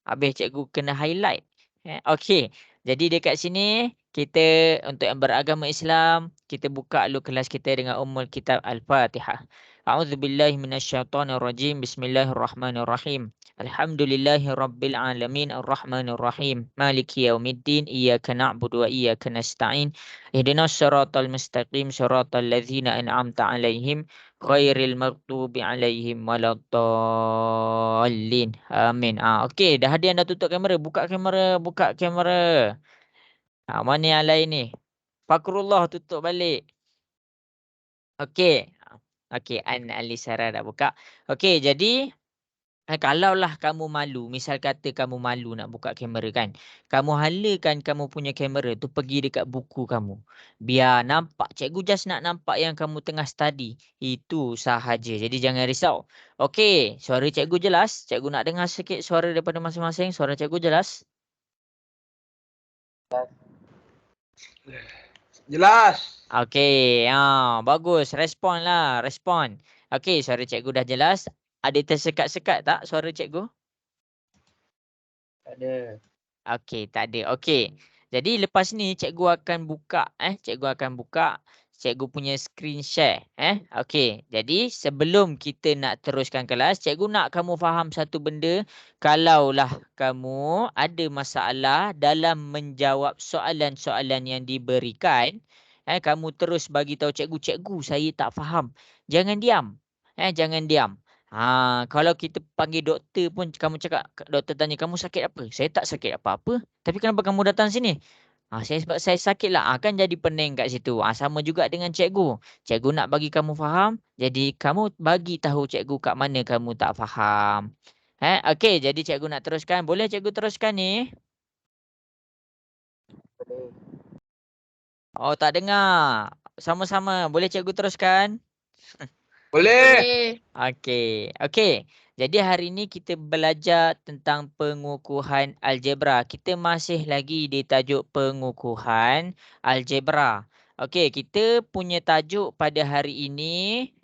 Habis cikgu kena highlight. Okey. Jadi dekat sini kita untuk yang beragama Islam, kita buka dulu kelas kita dengan Ummul Kitab Al-Fatihah. A'udzubillahi minasyaitonirrajim. Bismillahirrahmanirrahim. Alhamdulillahirabbil alamin arrahmanir rahim. Maliki yaumiddin. Iyyaka na'budu wa iyyaka nasta'in. Ihdinas siratal mustaqim. Siratal ladzina an'amta 'alaihim ghairil maghdubi alaihim waladdallin. Amin. Okey, dah ada yang dah tutup kamera, buka kamera, buka kamera. Mana yang lain ni? Fakrullah tutup balik. Okey. Okey, An Alisara dah buka. Okey, jadi kalaulah kamu malu, misal kata kamu malu nak buka kamera kan. Kamu halakan kamu punya kamera tu pergi dekat buku kamu. Biar nampak, cikgu just nak nampak yang kamu tengah study. Itu sahaja. Jadi jangan risau. Okey, suara cikgu jelas? Cikgu nak dengar sikit suara daripada masing-masing. Suara cikgu jelas? Jelas. Okey, bagus. Respon lah, respon. Okey, suara cikgu dah jelas. Ada tersekat-sekat tak suara cikgu? Ada. Okey, tak ada. Okey. Jadi lepas ni cikgu akan buka cikgu punya screen share. Okey. Jadi sebelum kita nak teruskan kelas, cikgu nak kamu faham satu benda. Kalaulah kamu ada masalah dalam menjawab soalan-soalan yang diberikan, kamu terus bagi tahu cikgu, cikgu saya tak faham. Jangan diam. Jangan diam. Kalau kita panggil doktor pun kamu cakap, doktor tanya kamu sakit apa? Saya tak sakit apa-apa. Tapi kenapa kamu datang sini? Sebab saya sakit lah. Kan jadi pening kat situ. Sama juga dengan cikgu. Cikgu nak bagi kamu faham. Jadi kamu bagi tahu cikgu kat mana kamu tak faham. Okey, jadi cikgu nak teruskan. Boleh cikgu teruskan ni? Oh, tak dengar. Sama-sama. Boleh cikgu teruskan? Boleh. Okey. Okey. Jadi hari ini kita belajar tentang pengukuhan algebra. Kita masih lagi di tajuk pengukuhan algebra. Okey, kita punya tajuk pada hari ini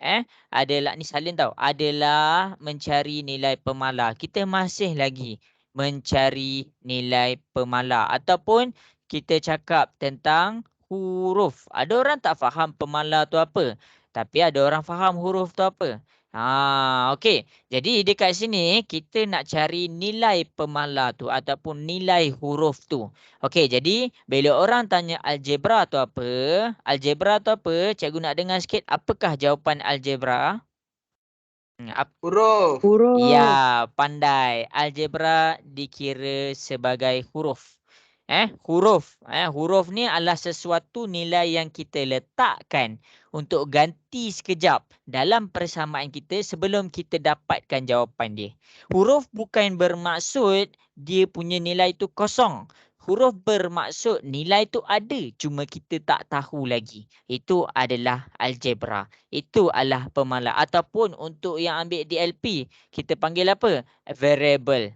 adalah ni salin tau. Adalah mencari nilai pemala. Kita masih lagi mencari nilai pemala ataupun kita cakap tentang huruf. Ada orang tak faham pemala tu apa? Tapi ada orang faham huruf tu apa. Okey. Jadi dekat sini kita nak cari nilai pemala tu ataupun nilai huruf tu. Okey, jadi bila orang tanya algebra tu apa? Algebra tu apa? Cikgu nak dengar sikit apakah jawapan algebra? Huruf. Ya, pandai. Algebra dikira sebagai huruf. Huruf. Huruf ni adalah sesuatu nilai yang kita letakkan untuk ganti sekejap dalam persamaan kita sebelum kita dapatkan jawapan dia. Huruf bukan bermaksud dia punya nilai tu kosong. Huruf bermaksud nilai tu ada, cuma kita tak tahu lagi. Itu adalah algebra. Itu adalah pemala. Ataupun untuk yang ambil DLP, kita panggil apa? Variable.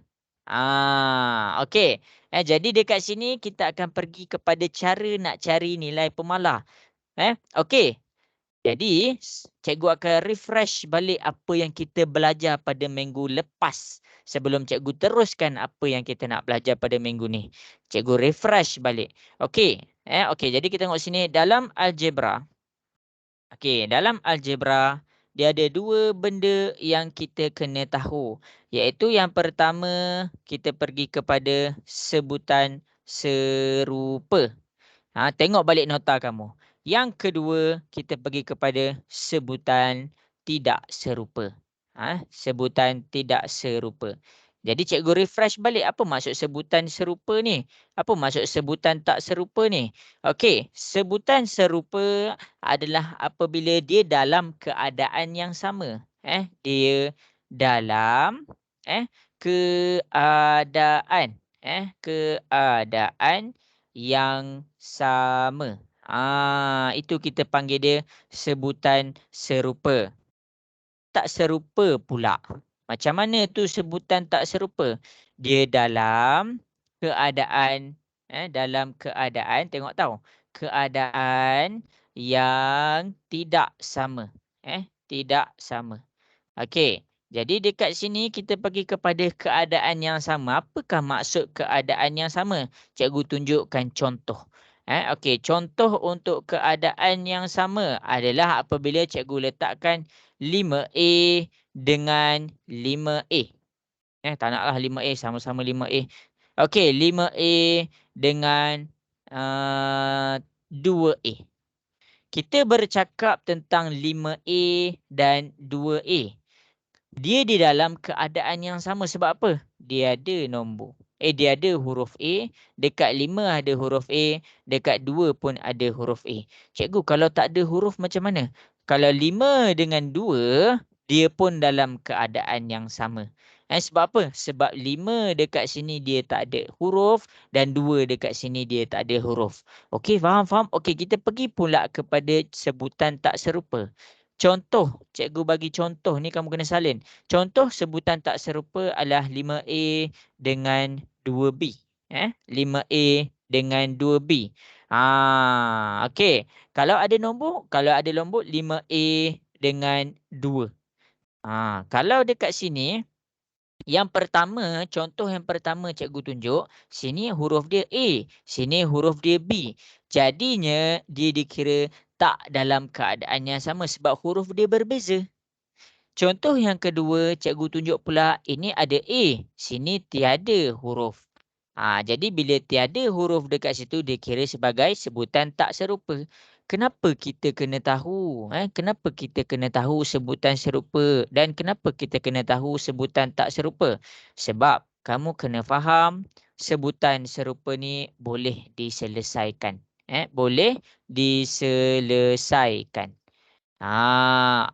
Okey. Jadi dekat sini kita akan pergi kepada cara nak cari nilai pemala. Okey. Jadi, cikgu akan refresh balik apa yang kita belajar pada minggu lepas. Sebelum cikgu teruskan apa yang kita nak belajar pada minggu ni. Cikgu refresh balik. Okey. Okey, jadi kita tengok sini dalam algebra. Okey, dalam algebra dia ada dua benda yang kita kena tahu. Iaitu yang pertama, kita pergi kepada sebutan serupa. Tengok balik nota kamu. Yang kedua, kita pergi kepada sebutan tidak serupa. Sebutan tidak serupa. Jadi cikgu refresh balik apa maksud sebutan serupa ni? Apa maksud sebutan tak serupa ni? Okey, sebutan serupa adalah apabila dia dalam keadaan yang sama. Dia dalam keadaan keadaan yang sama. Itu kita panggil dia sebutan serupa. Tak serupa pula. Macam mana tu sebutan tak serupa? Dia dalam keadaan tengok tahu. Keadaan yang tidak sama. Tidak sama. Okey. Jadi dekat sini kita pergi kepada keadaan yang sama. Apakah maksud keadaan yang sama? Cikgu tunjukkan contoh. Okey, contoh untuk keadaan yang sama adalah apabila cikgu letakkan 5A dengan 5A. Tak naklah 5A, sama-sama 5A. Okey, 5A dengan 2A. Kita bercakap tentang 5A dan 2A. Dia di dalam keadaan yang sama sebab apa? Dia ada nombor. Dia ada huruf A. Dekat 5 ada huruf A. Dekat 2 pun ada huruf A. Cikgu, kalau tak ada huruf macam mana? Kalau 5 dengan 2, dia pun dalam keadaan yang sama. Sebab apa? Sebab 5 dekat sini dia tak ada huruf dan 2 dekat sini dia tak ada huruf. Okey, faham? Okey, kita pergi pula kepada sebutan tak serupa. Contoh, cikgu bagi contoh ni kamu kena salin. Contoh sebutan tak serupa adalah 5A dengan 2B. 5A dengan 2B. Okey. Kalau ada nombor 5A dengan 2. Kalau dekat sini yang pertama, contoh yang pertama cikgu tunjuk, sini huruf dia A, sini huruf dia B. Jadinya dia dikira tak dalam keadaan yang sama sebab huruf dia berbeza. Contoh yang kedua, cikgu tunjuk pula ini ada A, sini tiada huruf. Jadi bila tiada huruf dekat situ dikira sebagai sebutan tak serupa. Kenapa kita kena tahu? Kenapa kita kena tahu sebutan serupa dan kenapa kita kena tahu sebutan tak serupa? Sebab kamu kena faham sebutan serupa ni boleh diselesaikan. Boleh diselesaikan.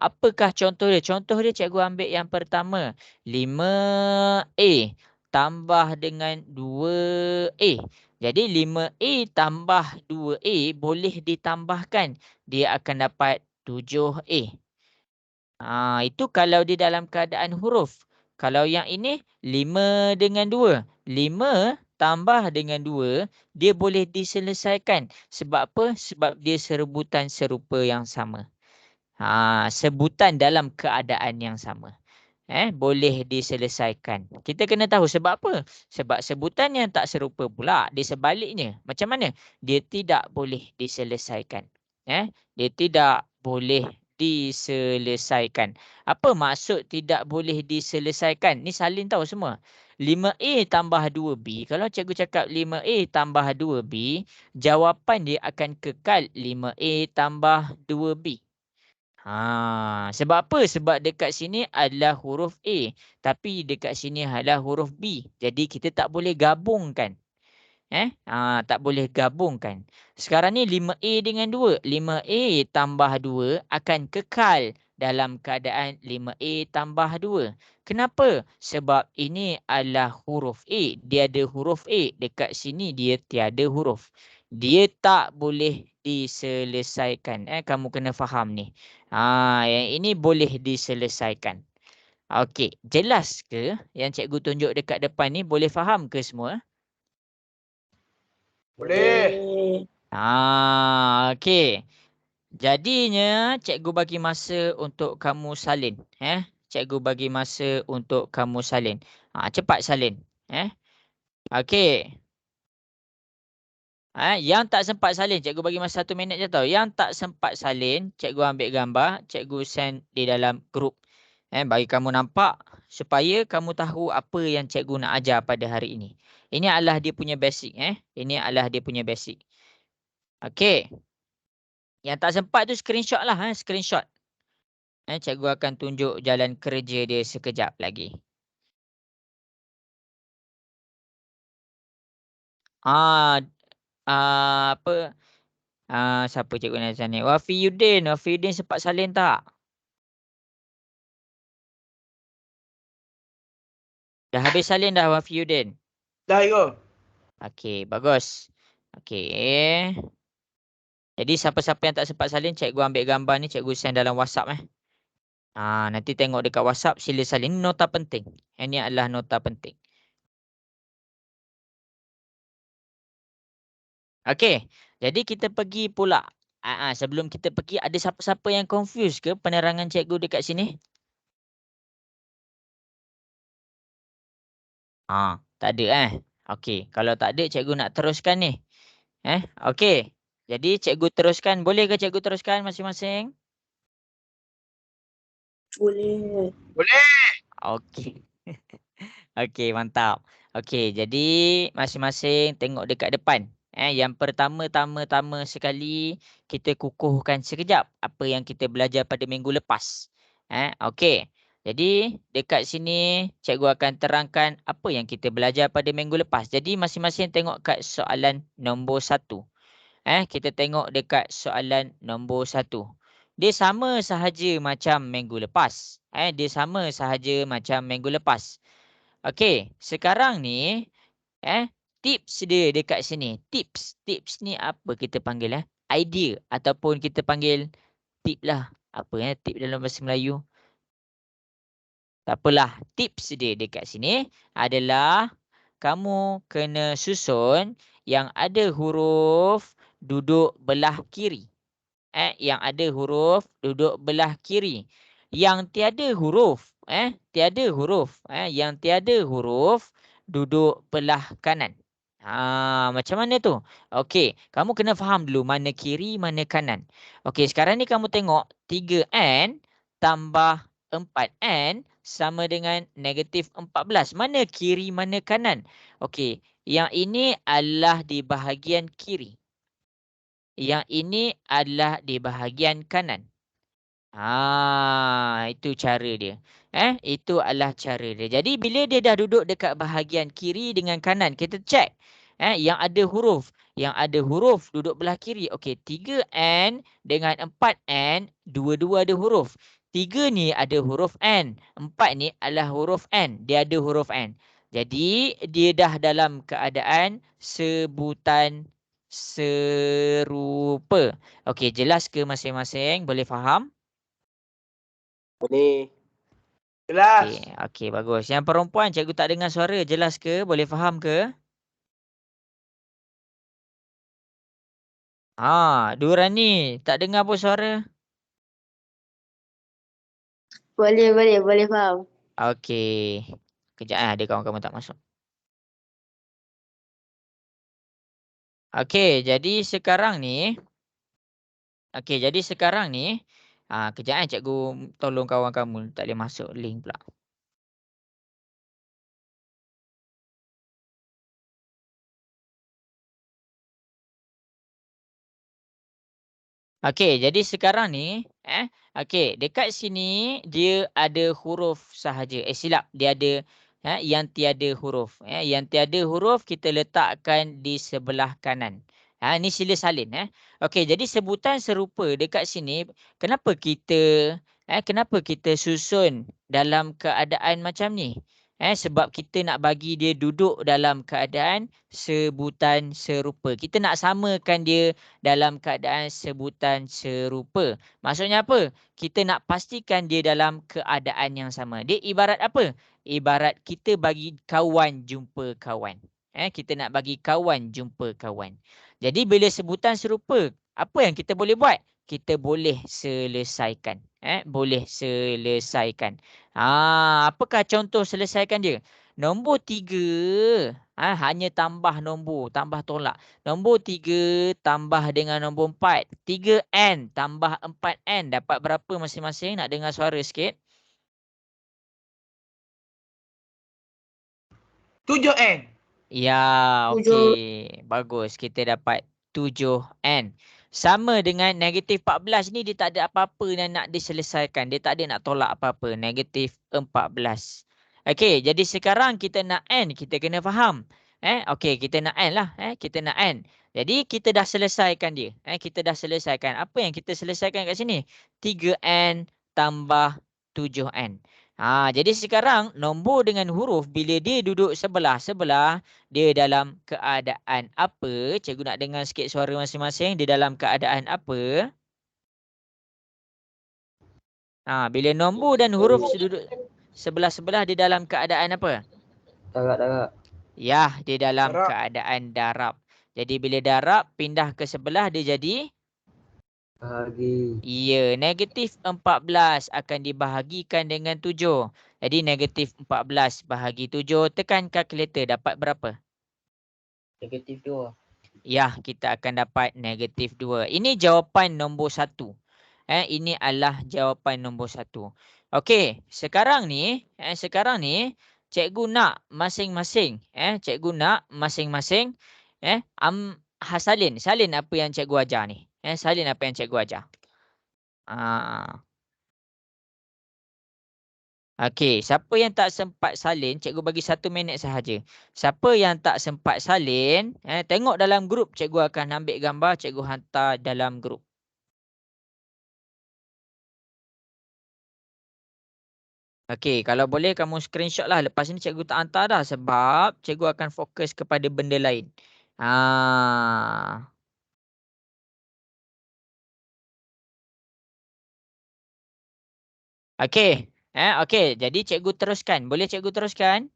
Apakah contoh dia? Contoh dia cikgu ambil yang pertama. 5A tambah dengan 2A. Jadi 5A tambah 2A boleh ditambahkan. Dia akan dapat 7A. Itu kalau di dalam keadaan huruf. Kalau yang ini 5 dengan 2. 5 tambah dengan 2, dia boleh diselesaikan. Sebab apa? Sebab dia serebutan serupa yang sama. Sebutan dalam keadaan yang sama. Boleh diselesaikan. Kita kena tahu sebab apa? Sebab sebutan yang tak serupa pula di sebaliknya. Macam mana? Dia tidak boleh diselesaikan. Dia tidak boleh diselesaikan. Apa maksud tidak boleh diselesaikan? Ni salin tahu semua. 5A tambah 2B. Kalau cikgu cakap 5A tambah 2B, jawapan dia akan kekal 5A tambah 2B. Sebab apa? Sebab dekat sini adalah huruf A. Tapi dekat sini adalah huruf B. Jadi kita tak boleh gabungkan. Tak boleh gabungkan. Sekarang ni 5A dengan 2. 5A tambah 2 akan kekal dalam keadaan 5A tambah 2. Kenapa? Sebab ini adalah huruf A. Dia ada huruf A. Dekat sini dia tiada huruf. Dia tak boleh diselesaikan. Kamu kena faham ni. Yang ini boleh diselesaikan. Okey, jelas ke yang cikgu tunjuk dekat depan ni? Boleh faham ke semua? Boleh. Okey. Jadinya cikgu bagi masa untuk kamu salin. Cikgu bagi masa untuk kamu salin. Cepat salin. Okey. Yang tak sempat salin, cikgu bagi masa 1 minit je tau. Yang tak sempat salin, cikgu ambil gambar, cikgu send di dalam grup. Bagi kamu nampak supaya kamu tahu apa yang cikgu nak ajar pada hari ini. Ini adalah dia punya basic. Ini adalah dia punya basic. Okey. Yang tak sempat tu screenshot lah. Screenshot. Cikgu akan tunjuk jalan kerja dia sekejap lagi. Apa? Siapa cikgu nak ni? Wafiuddin sempat salin tak? Dah habis salin dah Wafiuddin? Dah, Iko. Okey, bagus. Okey. Jadi siapa-siapa yang tak sempat salin, cikgu ambil gambar ni, cikgu send dalam WhatsApp. Nanti tengok dekat WhatsApp, sila salin. Ini nota penting. Ini adalah nota penting. Okey. Jadi kita pergi pula. Sebelum kita pergi, ada siapa-siapa yang confused ke penerangan cikgu dekat sini? Tak ada Okey, kalau tak ada cikgu nak teruskan ni. Okey. Jadi cikgu teruskan. Boleh ke cikgu teruskan masing-masing? Boleh. Boleh. Okey. Okey, mantap. Okey, jadi masing-masing tengok dekat depan. Yang pertama-tama sekali kita kukuhkan sekejap apa yang kita belajar pada minggu lepas. Okey. Jadi dekat sini cikgu akan terangkan apa yang kita belajar pada minggu lepas. Jadi masing-masing tengok kat soalan nombor 1. Kita tengok dekat soalan nombor 1. Dia sama sahaja macam minggu lepas. Dia sama sahaja macam minggu lepas. Okey, sekarang ni tips dia dekat sini. Tips ni apa kita panggil idea ataupun kita panggil tip lah. Apa tip dalam bahasa Melayu? Tak apalah. Tips dia dekat sini adalah kamu kena susun yang ada huruf duduk belah kiri. Yang ada huruf duduk belah kiri. Yang tiada huruf, yang tiada huruf duduk belah kanan. Macam mana tu? Okey, kamu kena faham dulu mana kiri, mana kanan. Okey, sekarang ni kamu tengok 3n tambah 4n sama dengan negatif 14. Mana kiri, mana kanan? Okey, yang ini adalah di bahagian kiri. Yang ini adalah di bahagian kanan. Itu cara dia. Itu adalah cara dia. Jadi bila dia dah duduk dekat bahagian kiri dengan kanan, kita check. Yang ada huruf. Yang ada huruf duduk belah kiri. Okey, 3n dengan 4n, dua-dua ada huruf. 3 ni ada huruf n. 4 ni adalah huruf n. Dia ada huruf n. Jadi dia dah dalam keadaan sebutan serupa. Okey, jelas ke masing-masing? Boleh faham? Boleh. Jelas. Okey, bagus. Yang perempuan cikgu tak dengar suara. Jelas ke? Boleh faham ke? Durani tak dengar pun suara. Boleh faham. Okey. Kejap ada kawan-kawan tak masuk. Okey, jadi sekarang ni kejap cikgu tolong kawan kamu tak boleh masuk link pula. Okey, jadi sekarang ni okey, dekat sini dia ada huruf sahaja. Silap, dia ada yang tiada huruf. Yang tiada huruf kita letakkan di sebelah kanan. Ni sila salin Okey, jadi sebutan serupa dekat sini kenapa kita susun dalam keadaan macam ni? Sebab kita nak bagi dia duduk dalam keadaan sebutan serupa. Kita nak samakan dia dalam keadaan sebutan serupa. Maksudnya apa? Kita nak pastikan dia dalam keadaan yang sama. Dia ibarat apa? Ibarat kita bagi kawan jumpa kawan. Kita nak bagi kawan jumpa kawan. Jadi bila sebutan serupa, apa yang kita boleh buat? Kita boleh selesaikan. Boleh selesaikan. Apakah contoh selesaikan dia? Nombor 3 hanya tambah nombor, tambah tolak. Nombor 3 tambah dengan nombor 4. 3n tambah 4n dapat berapa masing-masing? Nak dengar suara sikit? 7n. Ya, okey. Bagus. Kita dapat 7n. Sama dengan negatif 14 ni dia tak ada apa-apa yang nak diselesaikan. Dia tak ada nak tolak apa-apa. Negatif 14. Okey, jadi sekarang kita nak n. Kita kena faham. Okey, kita nak n lah. Kita nak n. Jadi kita dah selesaikan dia. Kita dah selesaikan. Apa yang kita selesaikan kat sini? 3n tambah 7n. Jadi sekarang nombor dengan huruf bila dia duduk sebelah-sebelah, dia dalam keadaan apa? Cikgu nak dengar sikit suara masing-masing. Dia dalam keadaan apa? Bila nombor dan huruf duduk sebelah-sebelah, dia dalam keadaan apa? Darab. Ya, dia dalam Darab. keadaan darab. Jadi bila darab pindah ke sebelah, dia jadi? Bahagi. Ya, negatif 14 akan dibahagikan dengan 7. Jadi negatif 14 bahagi 7. Tekan kalkulator. Dapat berapa? Negatif 2. Ya, kita akan dapat negatif 2. Ini jawapan nombor 1. Ini adalah jawapan nombor 1. Okey, sekarang ni, cikgu nak masing-masing, cikgu nak masing-masing, salin. Salin apa yang cikgu ajar ni. Salin apa yang cikgu ajar. Ah. Okey, siapa yang tak sempat salin, cikgu bagi 1 minit sahaja. Siapa yang tak sempat salin, tengok dalam grup, cikgu akan ambil gambar, cikgu hantar dalam grup. Okey, kalau boleh kamu screenshot lah. Lepas ni cikgu tak hantar dah sebab cikgu akan fokus kepada benda lain. Ah. Okey. Okey, jadi cikgu teruskan. Boleh cikgu teruskan?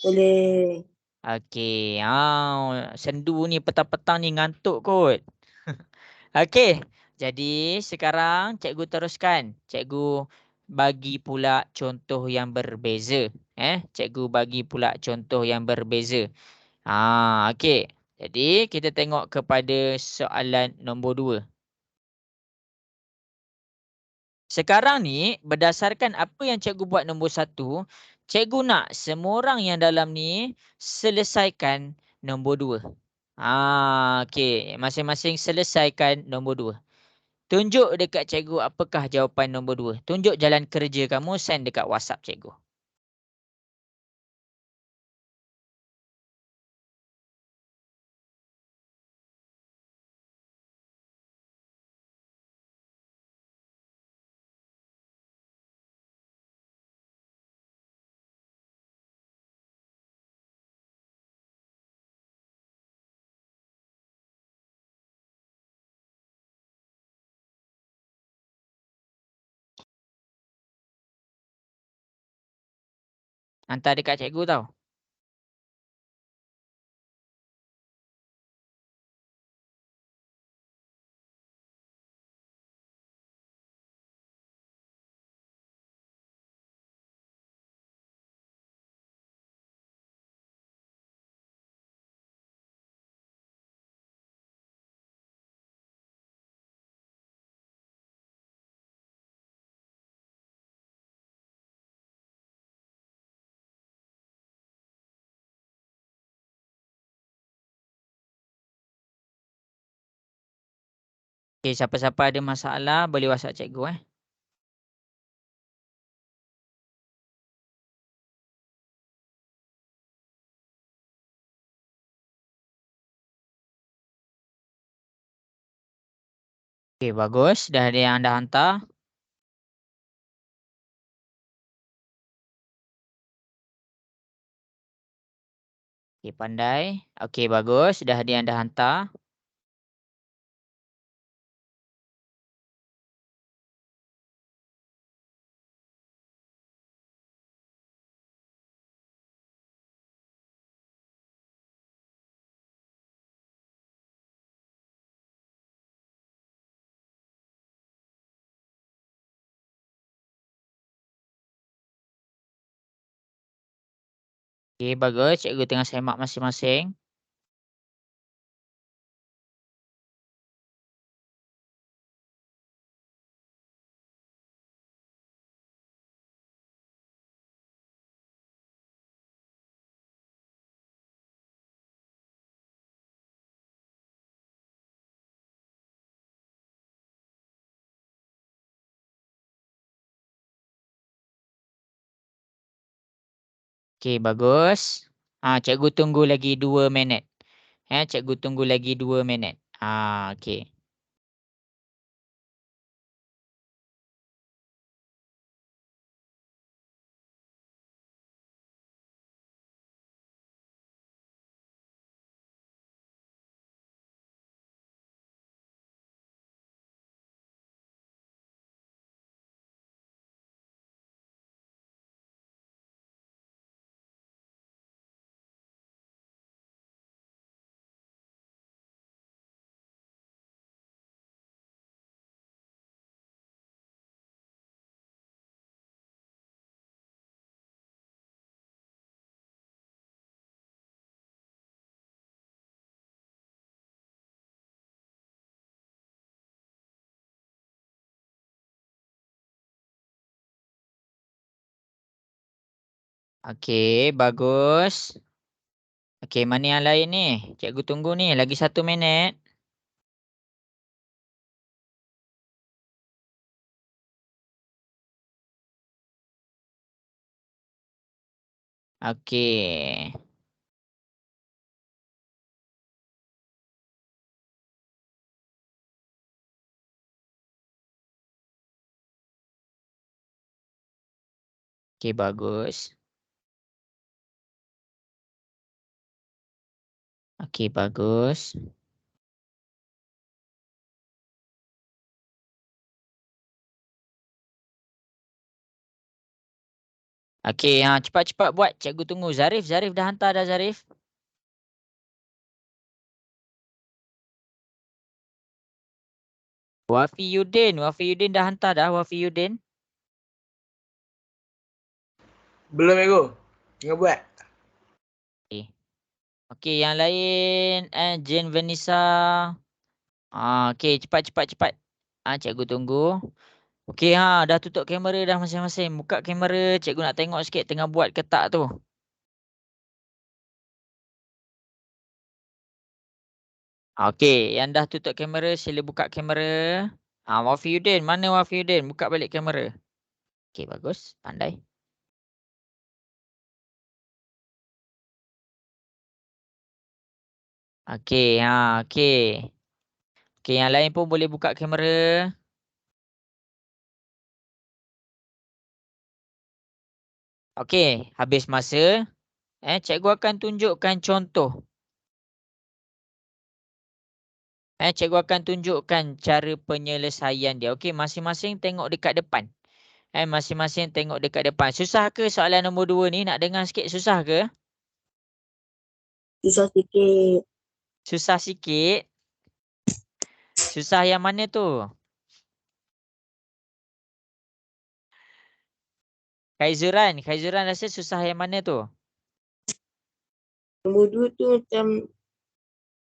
Boleh. Okey. Sendu ni petang-petang ni ngantuk kot. Okey. Jadi sekarang cikgu teruskan. Cikgu bagi pula contoh yang berbeza. Cikgu bagi pula contoh yang berbeza. Okey. Jadi kita tengok kepada soalan nombor 2. Sekarang ni berdasarkan apa yang cikgu buat nombor 1, cikgu nak semua orang yang dalam ni selesaikan nombor 2. Okey, masing-masing selesaikan nombor 2. Tunjuk dekat cikgu apakah jawapan nombor 2. Tunjuk jalan kerja kamu, send dekat WhatsApp cikgu. Hantar dekat cikgu tau. Okey, siapa-siapa ada masalah boleh WhatsApp cikgu Okey, bagus. Dah ada yang anda hantar. Okey, pandai. Okey, bagus. Dah ada yang anda hantar. Okey, bagus. Cikgu tengah semak masing-masing. Okey, bagus. Cikgu tunggu lagi 2 minit. Cikgu tunggu lagi 2 minit. Okey. Okey, bagus. Okey, mana yang lain ni? Cikgu tunggu ni. Lagi 1 minit. Okey. Okey, bagus. Okey, bagus. Okey, cepat-cepat buat. Cikgu tunggu. Zarif dah hantar dah Zarif. Wafi Yudin dah hantar dah Wafi Yudin. Belum Ego. Tengah buat. Okey, yang lain Jane Vanessa. Okey, cepat. Cikgu tunggu. Okey, dah tutup kamera dah masing-masing. Buka kamera, cikgu nak tengok sikit tengah buat ke tak tu. Okey, yang dah tutup kamera sila buka kamera. Wafi Yudin, mana Wafi Yudin? Buka balik kamera. Okey, bagus. Pandai. Okey, okey. Okey, yang lain pun boleh buka kamera. Okey, habis masa. Cikgu akan tunjukkan contoh. Cikgu akan tunjukkan cara penyelesaian dia. Okey, masing-masing tengok dekat depan. Masing-masing tengok dekat depan. Susah ke soalan nombor 2 ni? Nak dengar sikit susah ke? Susah sikit. Susah sikit. Susah yang mana tu? Khaizuran rasa susah yang mana tu? Nombor 2 tu macam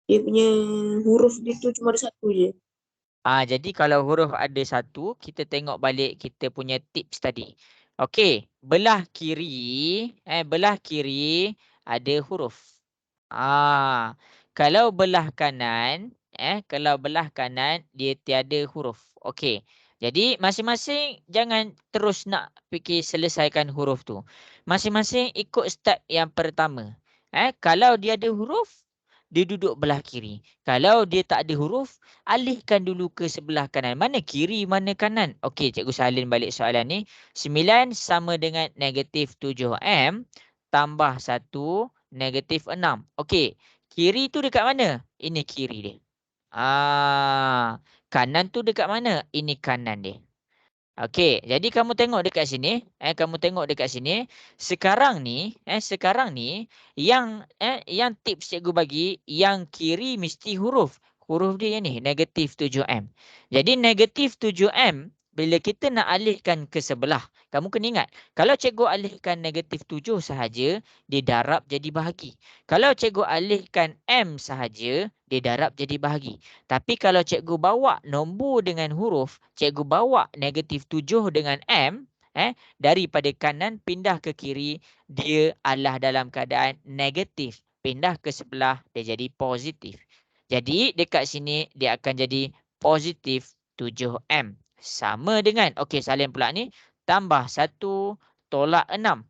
dia punya huruf dia tu cuma ada satu je. Jadi kalau huruf ada satu, kita tengok balik kita punya tips tadi. Okey, belah kiri ada huruf. Kalau belah kanan, dia tiada huruf. Okey. Jadi masing-masing jangan terus nak fikir selesaikan huruf tu. Masing-masing ikut step yang pertama. Kalau dia ada huruf, dia duduk belah kiri. Kalau dia tak ada huruf, alihkan dulu ke sebelah kanan. Mana kiri, mana kanan? Okey, cikgu salin balik soalan ni. 9 sama dengan negatif 7M tambah 1 negatif 6. Okey, kiri tu dekat mana? Ini kiri dia. Kanan tu dekat mana? Ini kanan dia. Okey, jadi kamu tengok dekat sini, Sekarang ni, yang tips cikgu bagi, yang kiri mesti huruf. Huruf dia yang ni, negatif 7M. Jadi negatif 7M, bila kita nak alihkan ke sebelah, kamu kena ingat, kalau cikgu alihkan negatif 7 sahaja, dia darab jadi bahagi. Kalau cikgu alihkan M sahaja, dia darab jadi bahagi. Tapi kalau cikgu bawa nombor dengan huruf, cikgu bawa negatif 7 dengan M, daripada kanan pindah ke kiri, dia adalah dalam keadaan negatif. Pindah ke sebelah, dia jadi positif. Jadi dekat sini dia akan jadi positif 7M. Sama dengan, okey salin pula ni, tambah 1 tolak 6.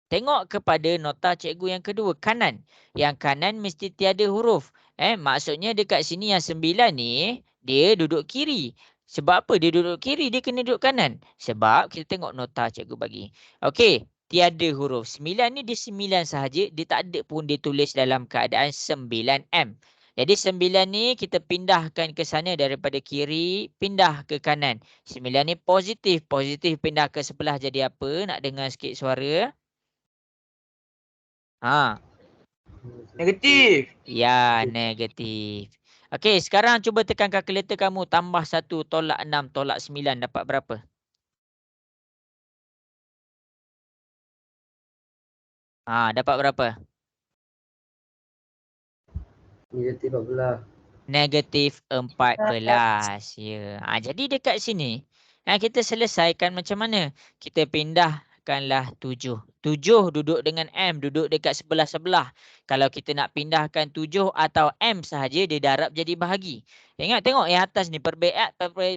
Tengok kepada nota cikgu yang kedua, kanan. Yang kanan mesti tiada huruf. Maksudnya dekat sini yang 9 ni, dia duduk kiri. Sebab apa dia duduk kiri? Dia kena duduk kanan. Sebab kita tengok nota cikgu bagi. Okey, tiada huruf. 9 ni dia 9 sahaja. Dia tak ada pun dia tulis dalam keadaan 9M. Jadi 9 ni kita pindahkan ke sana daripada kiri, pindah ke kanan. 9 ni positif. Positif pindah ke sebelah jadi apa? Nak dengar sikit suara? Negatif. Ya, negatif. Okey, sekarang cuba tekan kalkulator kamu. Tambah 1 tolak 6 tolak 9 dapat berapa? Dapat berapa? Negatif 14. Negatif 14. Ya. Jadi dekat sini, kita selesaikan macam mana? Kita pindah pindahkanlah 7. 7 duduk dengan M, duduk dekat sebelah-sebelah. Kalau kita nak pindahkan 7 atau M sahaja, dia darab jadi bahagi. Ingat, tengok yang atas ni,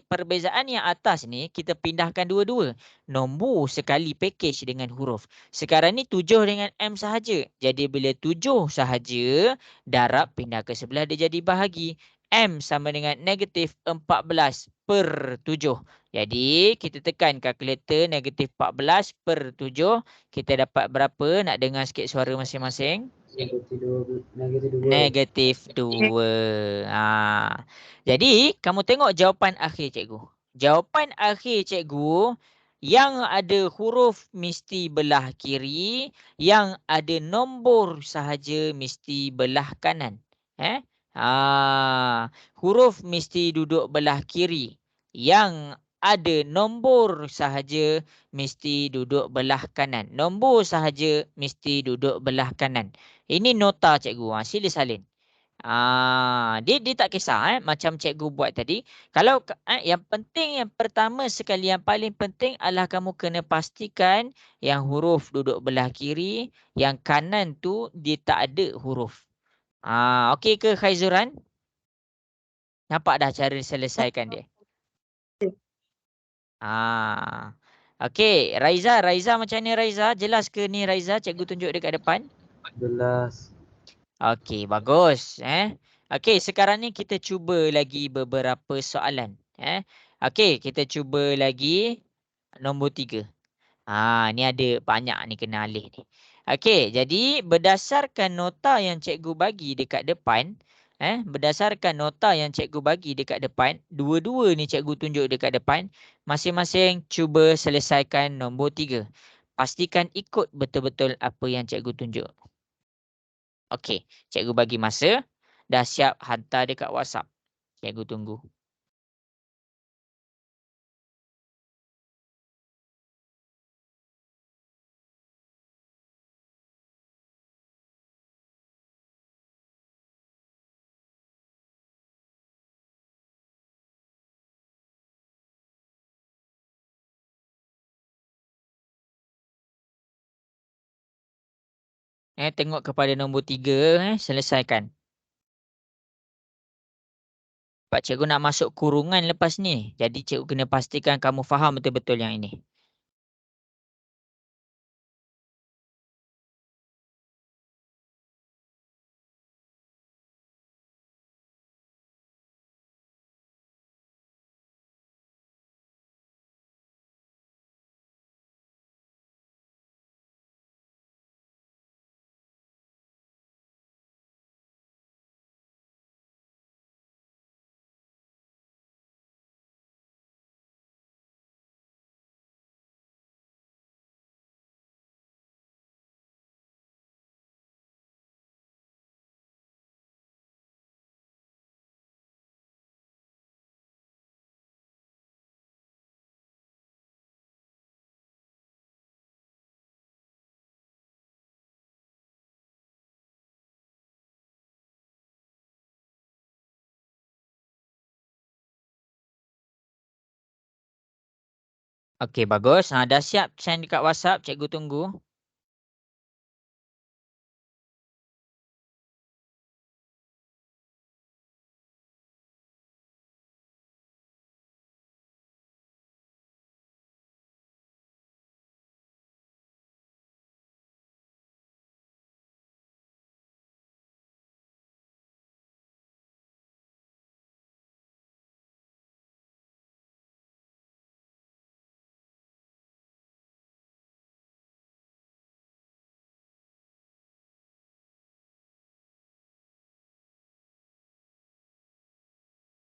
perbezaan yang atas ni, kita pindahkan dua-dua. Nombor sekali package dengan huruf. Sekarang ni 7 dengan M sahaja. Jadi bila 7 sahaja, darab pindah ke sebelah, dia jadi bahagi. M sama dengan negatif 14/7. Jadi kita tekan kalkulator negatif 14 per 7. Kita dapat berapa? Nak dengar sikit suara masing-masing? Negatif 2. Jadi kamu tengok jawapan akhir cikgu. Jawapan akhir cikgu yang ada huruf mesti belah kiri, yang ada nombor sahaja mesti belah kanan. Huruf mesti duduk belah kiri. Yang ada nombor sahaja mesti duduk belah kanan. Nombor sahaja mesti duduk belah kanan. Ini nota cikgu. Sila salin. Dia tak kisah macam cikgu buat tadi. Kalau yang penting, yang pertama sekali, yang paling penting adalah kamu kena pastikan yang huruf duduk belah kiri, yang kanan tu dia tak ada huruf. Okey ke Khaizuran? Nampak dah cara selesaikan dia? Okey, Raiza macam ni Raiza? Jelas ke ni Raiza? Cikgu tunjuk dekat depan. Jelas. Okey, bagus. Okey, sekarang ni kita cuba lagi beberapa soalan. Okey, kita cuba lagi nombor 3. Ni ada banyak ni kena alih ni. Okey, jadi berdasarkan nota yang cikgu bagi dekat depan, berdasarkan nota yang cikgu bagi dekat depan, dua-dua ni cikgu tunjuk dekat depan, masing-masing cuba selesaikan nombor 3. Pastikan ikut betul-betul apa yang cikgu tunjuk. Okey, cikgu bagi masa. Dah siap hantar dekat WhatsApp. Cikgu tunggu. Tengok kepada nombor 3. Selesaikan. Pak cikgu nak masuk kurungan lepas ni. Jadi cikgu kena pastikan kamu faham betul-betul yang ini. Okey, bagus. Dah siap send dekat WhatsApp. Cikgu tunggu.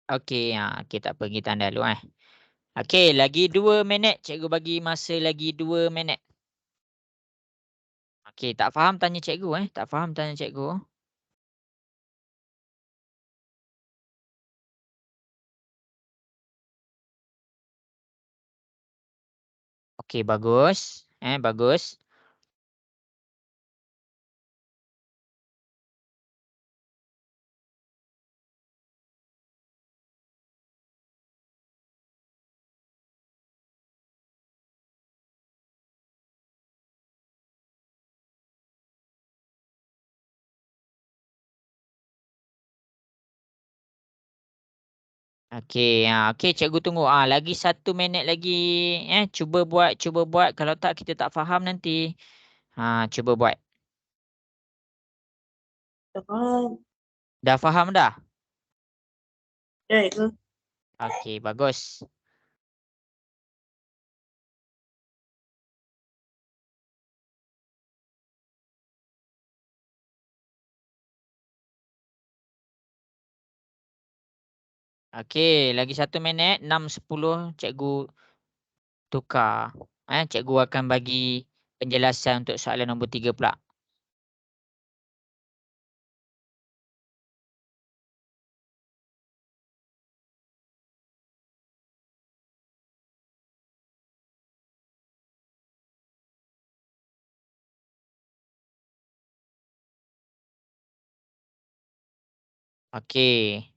Okey, okey, tak apa. Kita anda dulu. Okey, lagi 2 minit. Cikgu bagi masa lagi 2 minit. Okey, tak faham tanya cikgu. Tak faham tanya cikgu. Okey, bagus. Bagus. Okey, okey cikgu tunggu. Lagi 1 minit lagi. Cuba buat. Kalau tak kita tak faham nanti. Cuba buat. Tak faham. Dah faham dah? Ya, itu. Okey, bagus. Okey, lagi 1 minit. 6.10 cikgu tukar. Cikgu akan bagi penjelasan untuk soalan nombor 3 pula. Okey.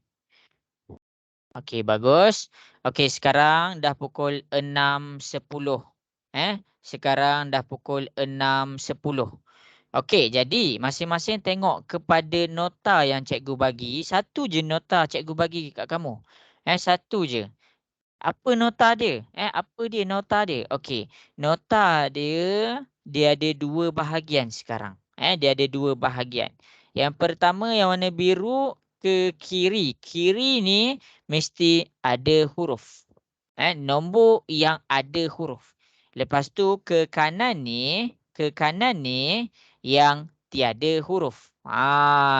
Okey, bagus. Okey, sekarang dah pukul 6.10. Sekarang dah pukul 6.10. Okey, jadi masing-masing tengok kepada nota yang cikgu bagi. Satu je nota cikgu bagi kat kamu. Satu je. Apa nota dia? Apa dia nota dia? Okey, nota dia ada 2 bahagian sekarang. Dia ada 2 bahagian. Yang pertama yang warna biru ke kiri. Kiri ni mesti ada huruf. Nombor yang ada huruf. Lepas tu ke kanan ni yang tiada huruf.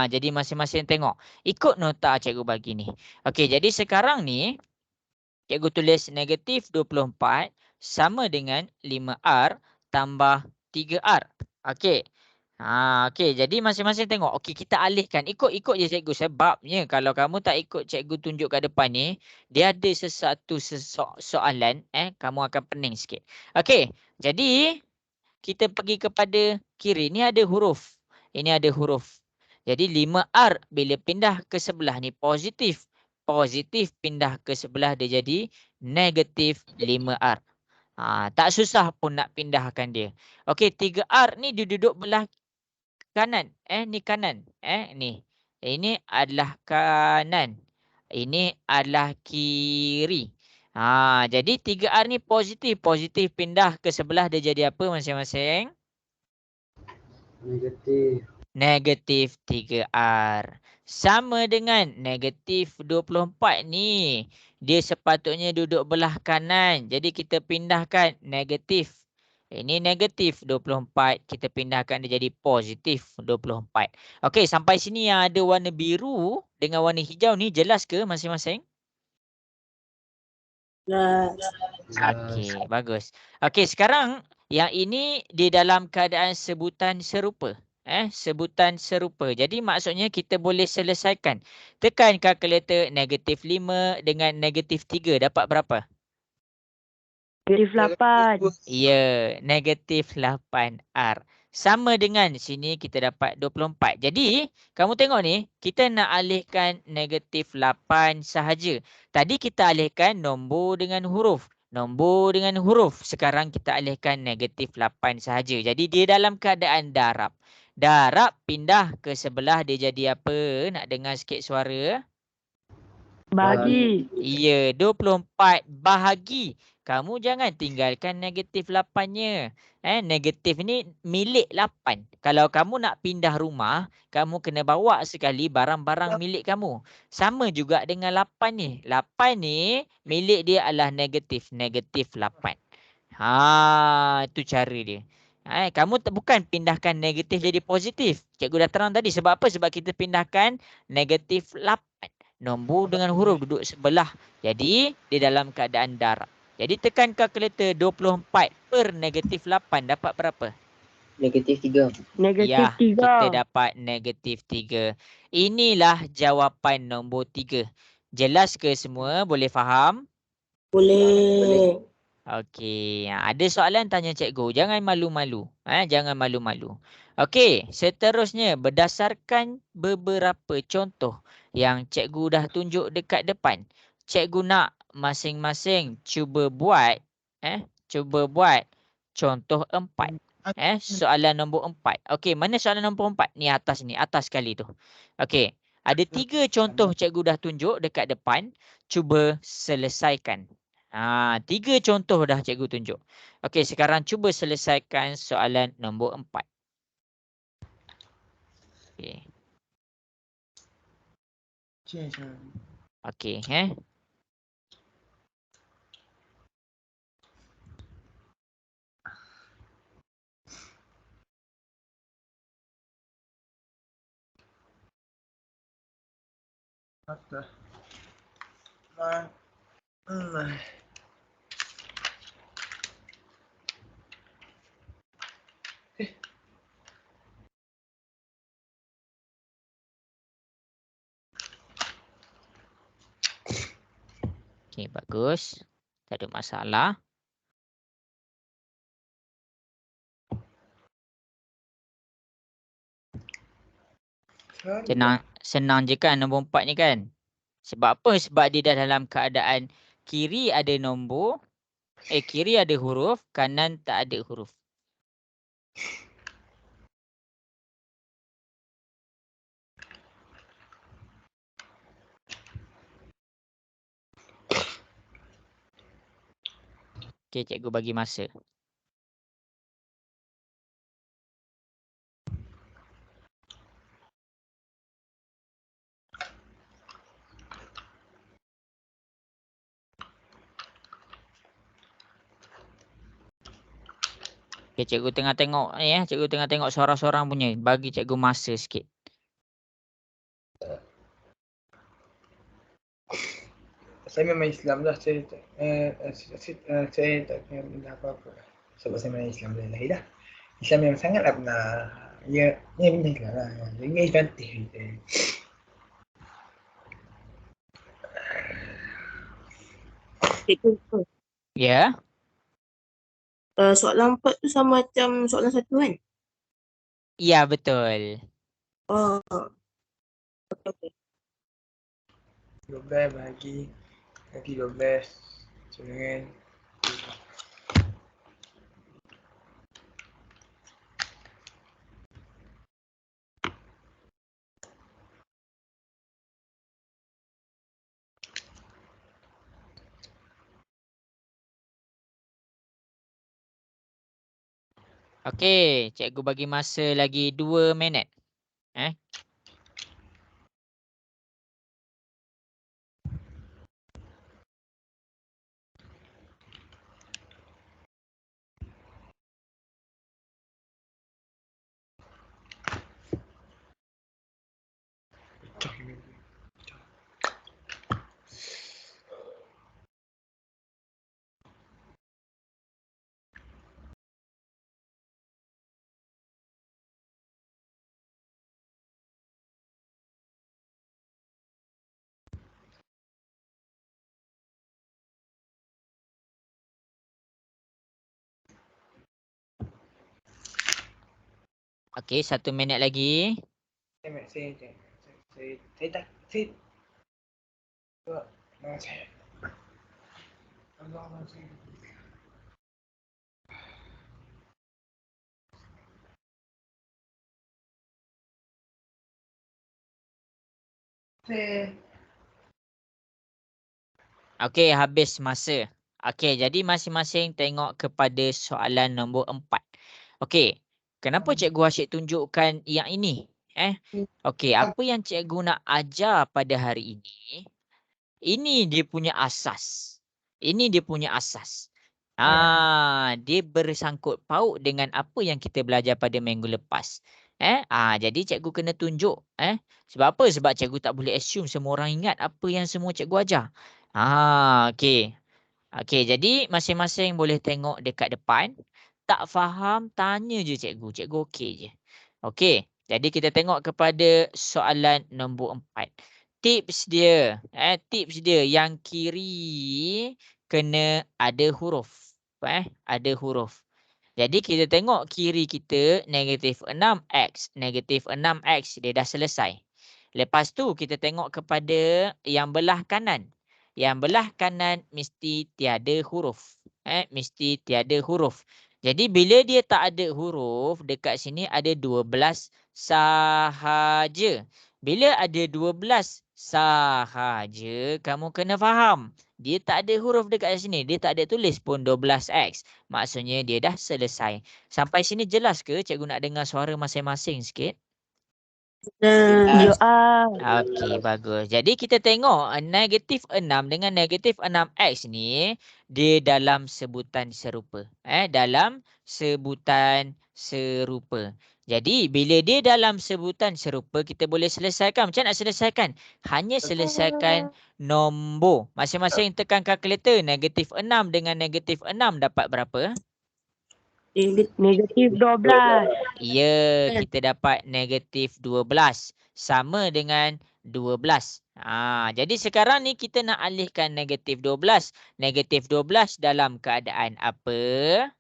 Jadi masing-masing tengok. Ikut nota cikgu bagi ni. Okey, jadi sekarang ni cikgu tulis negatif 24 sama dengan 5R tambah 3R. Okey. Okey. Jadi masing-masing tengok. Okey, kita alihkan. Ikut je cikgu. Sebabnya kalau kamu tak ikut cikgu tunjuk kat depan ni, dia ada sesuatu soalan. Kamu akan pening sikit. Okey. Jadi, kita pergi kepada kiri. Ni ada huruf. Ini ada huruf. Jadi 5R bila pindah ke sebelah ni positif. Positif pindah ke sebelah dia jadi negatif 5R. Tak susah pun nak pindahkan dia. Okey, 3R ni dia duduk belah kanan. Ni kanan. Ni. Ini adalah kanan. Ini adalah kiri. Jadi 3R ni positif. Positif pindah ke sebelah dia jadi apa masing-masing? Negatif 3R. Sama dengan negatif 24 ni. Dia sepatutnya duduk belah kanan. Jadi kita pindahkan negatif. Ini negatif 24. Kita pindahkan dia jadi positif 24. Okey, sampai sini yang ada warna biru dengan warna hijau ni jelas ke masing-masing? Nah, Okey, bagus. Okey, sekarang yang ini di dalam keadaan sebutan serupa. Sebutan serupa. Jadi maksudnya kita boleh selesaikan. Tekan kalkulator negatif 5 dengan negatif 3 dapat berapa? Negatif 8. Ya, negatif 8R. Sama dengan sini kita dapat 24. Jadi, kamu tengok ni, kita nak alihkan negatif 8 sahaja. Tadi kita alihkan nombor dengan huruf. Nombor dengan huruf. Sekarang kita alihkan negatif 8 sahaja. Jadi, dia dalam keadaan darab. Darab pindah ke sebelah dia jadi apa? Nak dengar sikit suara? Bahagi. Ya, 24 bahagi. Kamu jangan tinggalkan negatif 8-nya. Negatif ni milik 8. Kalau kamu nak pindah rumah, kamu kena bawa sekali barang-barang milik kamu. Sama juga dengan 8 ni. 8 ni milik dia adalah negatif. Negatif 8. Itu cara dia. Kamu bukan pindahkan negatif jadi positif. Cikgu dah terang tadi. Sebab apa? Sebab kita pindahkan negatif 8. Nombor dengan huruf duduk sebelah. Jadi, di dalam keadaan darab. Jadi, tekan kalkulator 24 per negatif 8 dapat berapa? negatif 3. Negatif Ya, 3. kita dapat negatif 3. Inilah jawapan nombor 3. Jelas ke semua? Boleh faham? Boleh. Okey, ada soalan tanya cikgu. Jangan malu-malu. Jangan malu-malu. Okey, seterusnya berdasarkan beberapa contoh yang cikgu dah tunjuk dekat depan. Cikgu nak masing-masing cuba buat contoh 4. Soalan nombor 4. Okey, mana soalan nombor 4? Ni atas sekali tu. Okey. Ada 3 contoh cikgu dah tunjuk dekat depan. Cuba selesaikan. 3 contoh dah cikgu tunjuk. Okey, sekarang cuba selesaikan soalan nombor 4. Okey. Okey, Apa? Okey, bagus. Tak ada masalah. Senang je kan nombor 4 ni kan? Sebab apa? Sebab dia dah dalam keadaan kiri ada nombor, kiri ada huruf, kanan tak ada huruf. Okey, cikgu bagi masa. Okey, cikgu tengah tengok ni cikgu tengah tengok seorang-seorang punya. Bagi cikgu masa sikit. Saya memang Islam lah. Saya tak kena benda apa-apa. Sebab saya memang Islam dari lahir dah. Islam memang sangatlah benar. Ya, benda Islam lah. Jadi cantik kita. Cikgu, Ya. soalan 4 tu sama macam soalan 1 kan? Ya, betul. Oh. Okay. 12 bahagi 12 dengan Okey, cikgu bagi masa lagi 2 minit. Okey, 1 minit lagi. saya tak saya nama saya Allah saya Okey, habis masa. Okey, jadi masing-masing tengok kepada soalan nombor 4. Okey, kenapa cikgu asyik tunjukkan yang ini? Okey, apa yang cikgu nak ajar pada hari ini, ini dia punya asas. Ini dia punya asas. Dia bersangkut paut dengan apa yang kita belajar pada minggu lepas. Jadi cikgu kena tunjuk. Sebab apa? Sebab cikgu tak boleh assume semua orang ingat apa yang semua cikgu ajar. Okey. Okey, jadi masing-masing boleh tengok dekat depan. Tak faham, tanya je cikgu. Cikgu okey je. Okey, jadi kita tengok kepada soalan nombor 4. Tips dia, tips dia yang kiri kena ada huruf. Ada huruf. Jadi kita tengok kiri kita negatif 6x. Negatif 6x dia dah selesai. Lepas tu kita tengok kepada yang belah kanan. Yang belah kanan mesti tiada huruf. Mesti tiada huruf. Jadi bila dia tak ada huruf, dekat sini ada 12 sahaja. Bila ada 12 sahaja kamu kena faham. Dia tak ada huruf dekat sini. Dia tak ada tulis pun 12X. Maksudnya dia dah selesai. Sampai sini jelas ke? Cikgu nak dengar suara masing-masing sikit. Nah, Ya, ah. Okey, bagus. Jadi kita tengok negatif 6 dengan negatif 6X ni dia dalam sebutan serupa. Dalam sebutan serupa. Jadi bila dia dalam sebutan serupa kita boleh selesaikan. Macam nak selesaikan? Hanya selesaikan nombor. Masing-masing tekan kalkulator. Negatif 6 dengan negatif 6 dapat berapa? Negatif 12. Ya, kita dapat negatif 12. Sama dengan 12. Jadi sekarang ni kita nak alihkan negatif 12. Negatif 12 dalam keadaan apa?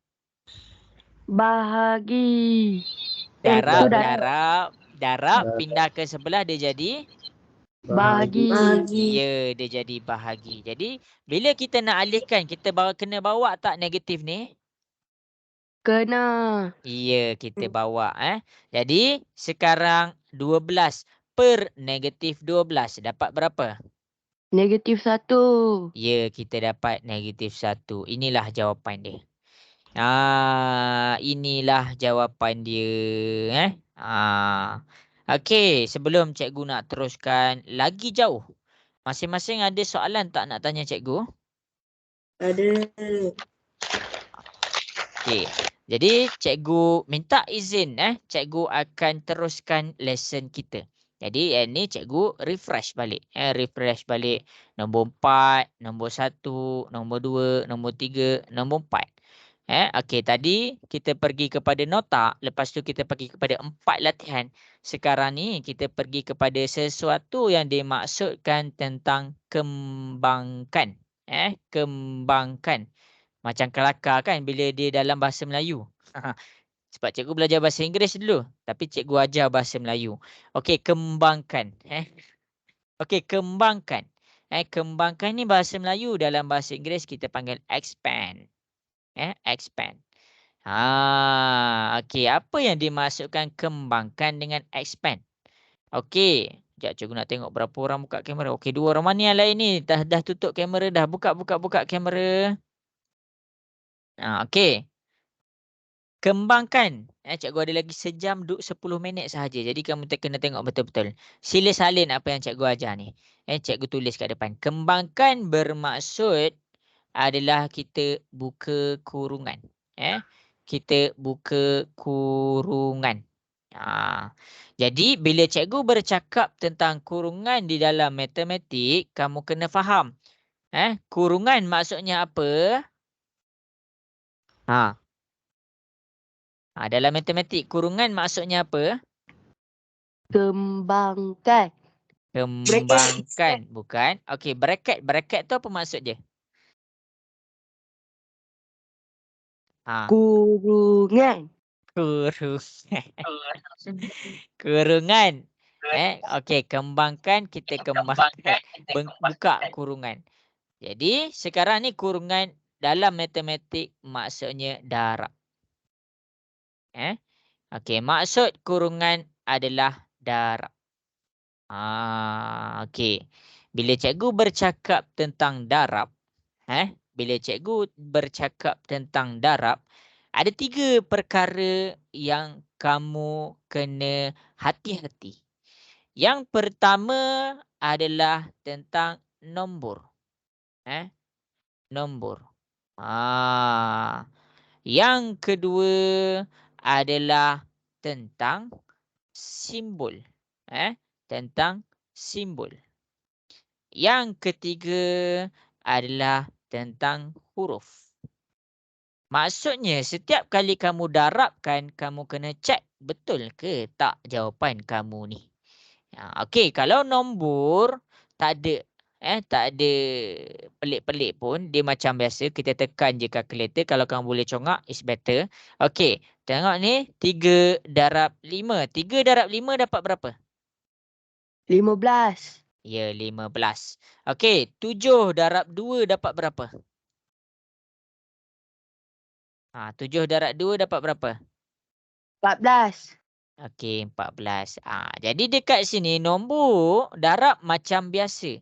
Bahagi. Darab, itu dah. darab. Pindah ke sebelah dia jadi? Bahagi. Ya, dia jadi bahagi. Jadi bila kita nak alihkan, kita kena bawa tak negatif ni? Kena. Ya, kita bawa. Jadi sekarang 12 per negatif 12 dapat berapa? Negatif 1. Ya, kita dapat negatif 1. Inilah jawapan dia. Inilah jawapan dia. Okey, sebelum cikgu nak teruskan lagi jauh. Masing-masing ada soalan tak nak tanya cikgu? ada. Okey. Jadi cikgu minta izin cikgu akan teruskan lesson kita. Jadi ni cikgu refresh balik. Refresh balik nombor 4, nombor 1, nombor 2, nombor 3, nombor 4. Okey, tadi kita pergi kepada nota, lepas tu kita pergi kepada 4 latihan. Sekarang ni kita pergi kepada sesuatu yang dimaksudkan tentang kembangkan. Kembangkan. Macam kelakar kan bila dia dalam bahasa Melayu. Sebab cikgu belajar bahasa Inggeris dulu. Tapi cikgu ajar bahasa Melayu. Okey, kembangkan. Okey, kembangkan. Kembangkan ni bahasa Melayu. Dalam bahasa Inggeris kita panggil expand. Expand. Okey, apa yang dimaksudkan kembangkan dengan expand? Okey. Sekejap cikgu nak tengok berapa orang buka kamera. Okey, 2 orang. Mana yang lain ni? Dah tutup kamera dah. Buka kamera. Okey. Kembangkan. Cikgu ada lagi sejam 10 minit sahaja. Jadi kamu kena tengok betul-betul. Sila salin apa yang cikgu ajar ni. Cikgu tulis kat depan. Kembangkan bermaksud adalah kita buka kurungan. Kita buka kurungan. Jadi bila cikgu bercakap tentang kurungan di dalam matematik, kamu kena faham. Kurungan maksudnya apa? Dalam matematik, kurungan maksudnya apa? Kembangkan. Kembangkan. Bukan. Okey, bracket. Bracket tu apa maksud dia? Kurungan. Kurungan. Okey, kembangkan, kita kembangkan. Buka kurungan. Jadi, sekarang ni kurungan dalam matematik maksudnya darab. Okey, maksud kurungan adalah darab. Okey. Bila cikgu bercakap tentang darab, bila cikgu bercakap tentang darab, ada 3 perkara yang kamu kena hati-hati. Yang pertama adalah tentang nombor. Nombor. Yang kedua adalah tentang simbol. Tentang simbol. Yang ketiga adalah tentang huruf. Maksudnya setiap kali kamu darabkan, kamu kena cek betul ke tak jawapan kamu ni. Okey, kalau nombor tak ada pelik-pelik pun, dia macam biasa, kita tekan je kalkulator. Kalau kamu boleh congak, is better. Okey, tengok ni 3 darab 5. 3 darab 5 dapat berapa? 15. Ya, 15. Okey, 7 darab 2 dapat berapa? 7 darab 2 dapat berapa? 14. Okey, 14. Jadi dekat sini nombor darab macam biasa.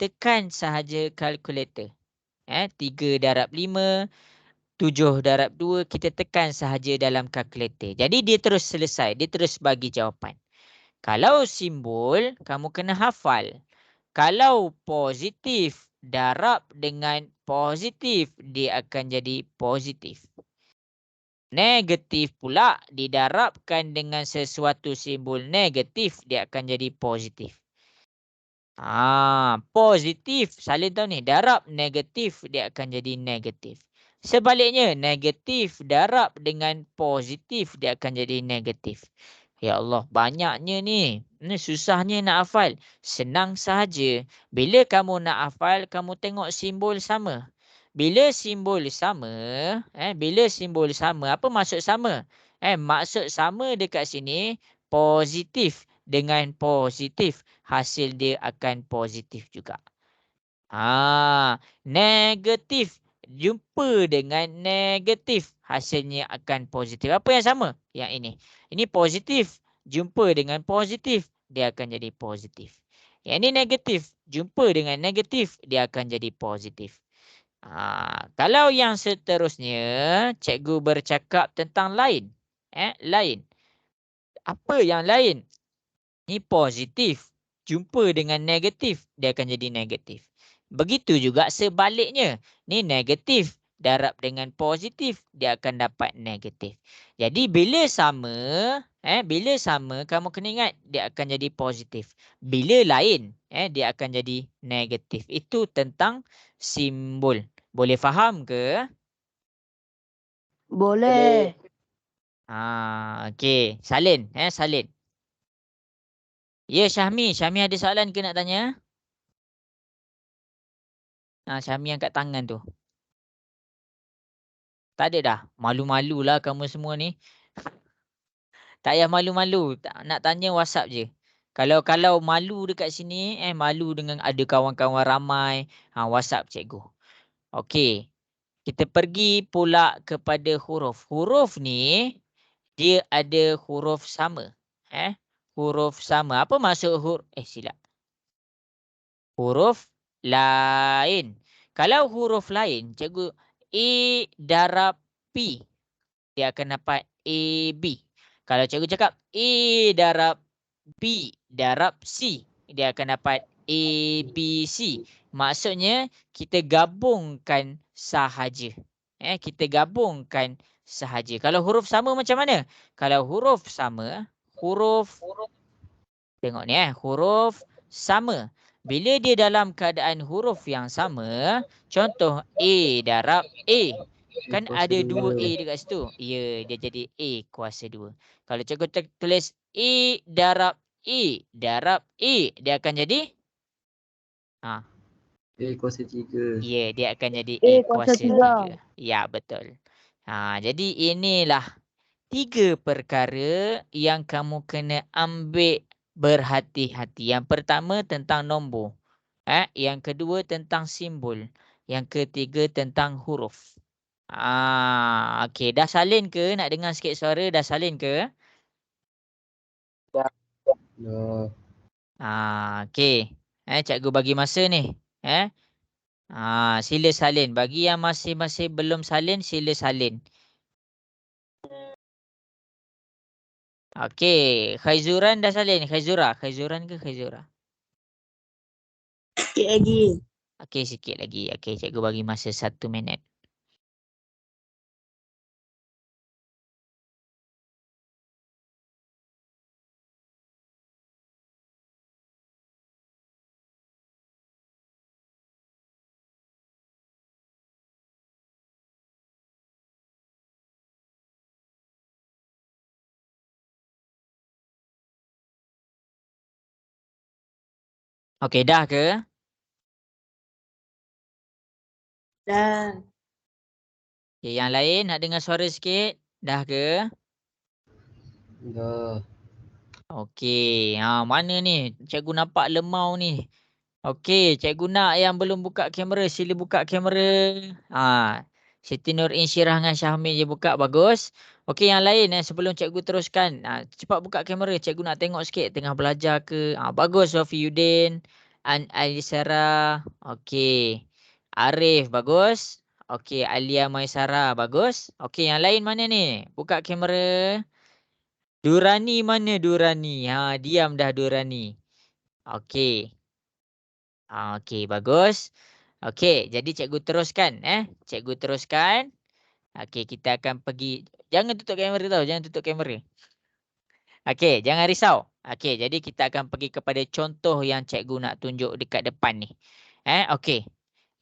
Tekan sahaja kalkulator. 3 darab 5, 7 darab 2, kita tekan sahaja dalam kalkulator. Jadi dia terus selesai, dia terus bagi jawapan. Kalau simbol, kamu kena hafal. Kalau positif darab dengan positif, dia akan jadi positif. Negatif pula didarabkan dengan sesuatu simbol negatif, dia akan jadi positif. Positif. Salin tahu ni, darab negatif, dia akan jadi negatif. Sebaliknya, negatif darab dengan positif, dia akan jadi negatif. Ya Allah, banyaknya ni. Ni susahnya nak hafal. Senang sahaja. Bila kamu nak hafal, kamu tengok simbol sama. Bila simbol sama, apa maksud sama? Maksud sama dekat sini, positif dengan positif, hasil dia akan positif juga. Negatif jumpa dengan negatif, hasilnya akan positif. Apa yang sama? Yang ini. Ini positif jumpa dengan positif, dia akan jadi positif. Yang ini negatif jumpa dengan negatif, dia akan jadi positif. Kalau yang seterusnya, cikgu bercakap tentang lain. Lain. Apa yang lain? Ni positif. Jumpa dengan negatif, dia akan jadi negatif. Begitu juga sebaliknya. Ni negatif. Darab dengan positif, dia akan dapat negatif. Jadi bila sama, kamu kena ingat, dia akan jadi positif. Bila lain, dia akan jadi negatif. Itu tentang simbol. Boleh faham ke? Boleh. Okey. Salin, Salin. Ya, Syahmi. Syahmi ada soalan ke nak tanya? Syahmi angkat tangan tu. Tak ada dah. Malu-malulah kamu semua ni. Tak payah malu-malu. Nak tanya WhatsApp je. Kalau malu dekat sini, malu dengan ada kawan-kawan ramai, WhatsApp cikgu. Okey. Kita pergi pula kepada huruf. Huruf ni, dia ada huruf sama. Huruf sama. Apa maksud huruf? Silap. Huruf lain. Kalau huruf lain, cikgu A darab P, dia akan dapat AB. Kalau cikgu cakap A darab B darab C, dia akan dapat ABC. Maksudnya, kita gabungkan sahaja. Kita gabungkan sahaja. Kalau huruf sama macam mana? Kalau huruf sama, tengok ni huruf sama. Bila dia dalam keadaan huruf yang sama, contoh A darab A. Kan ada 2 A dekat situ. Ya, dia jadi A kuasa 2. Kalau cikgu tulis A darab A, dia akan jadi? A kuasa 3. Ya, dia akan jadi A A kuasa kuasa 3. 3. Ya, betul. Jadi inilah 3 perkara yang kamu kena ambil berhati-hati. Yang pertama tentang nombor. Yang kedua tentang simbol. Yang ketiga tentang huruf. Okey. Dah salin ke? Nak dengar sikit suara. Dah salin ke? Ya. Okey. Cikgu bagi masa ni. Sila salin. Bagi yang masih belum salin, sila salin. Okey. Khaizuran dah salin. Khaizuran ke Khaizura? Sikit lagi. Okey, sikit lagi. Okey, cikgu bagi masa 1 minit. Okey, dah ke? Dah. Okay, yang lain nak dengar suara sikit? Dah ke? Dah. Okey. Mana ni? Cikgu nampak lemau ni. Okey, cikgu nak yang belum buka kamera, sila buka kamera. Siti Nur Insyirah dengan Syahmi je buka. Bagus. Okey, yang lain sebelum cikgu teruskan. Cepat buka kamera. Cikgu nak tengok sikit tengah belajar ke. Bagus Sofi Yudin. Alisara. Okey. Arif. Bagus. Okey. Alia Maisara. Bagus. Okey, yang lain mana ni? Buka kamera. Durani mana Durani? Diam dah Durani. Okey. Okey, bagus. Okey, jadi cikgu teruskan. Cikgu teruskan. Okey, kita akan pergi. Jangan tutup kamera tau. Jangan tutup kamera. Okey, jangan risau. Okey, jadi kita akan pergi kepada contoh yang cikgu nak tunjuk dekat depan ni. Okey.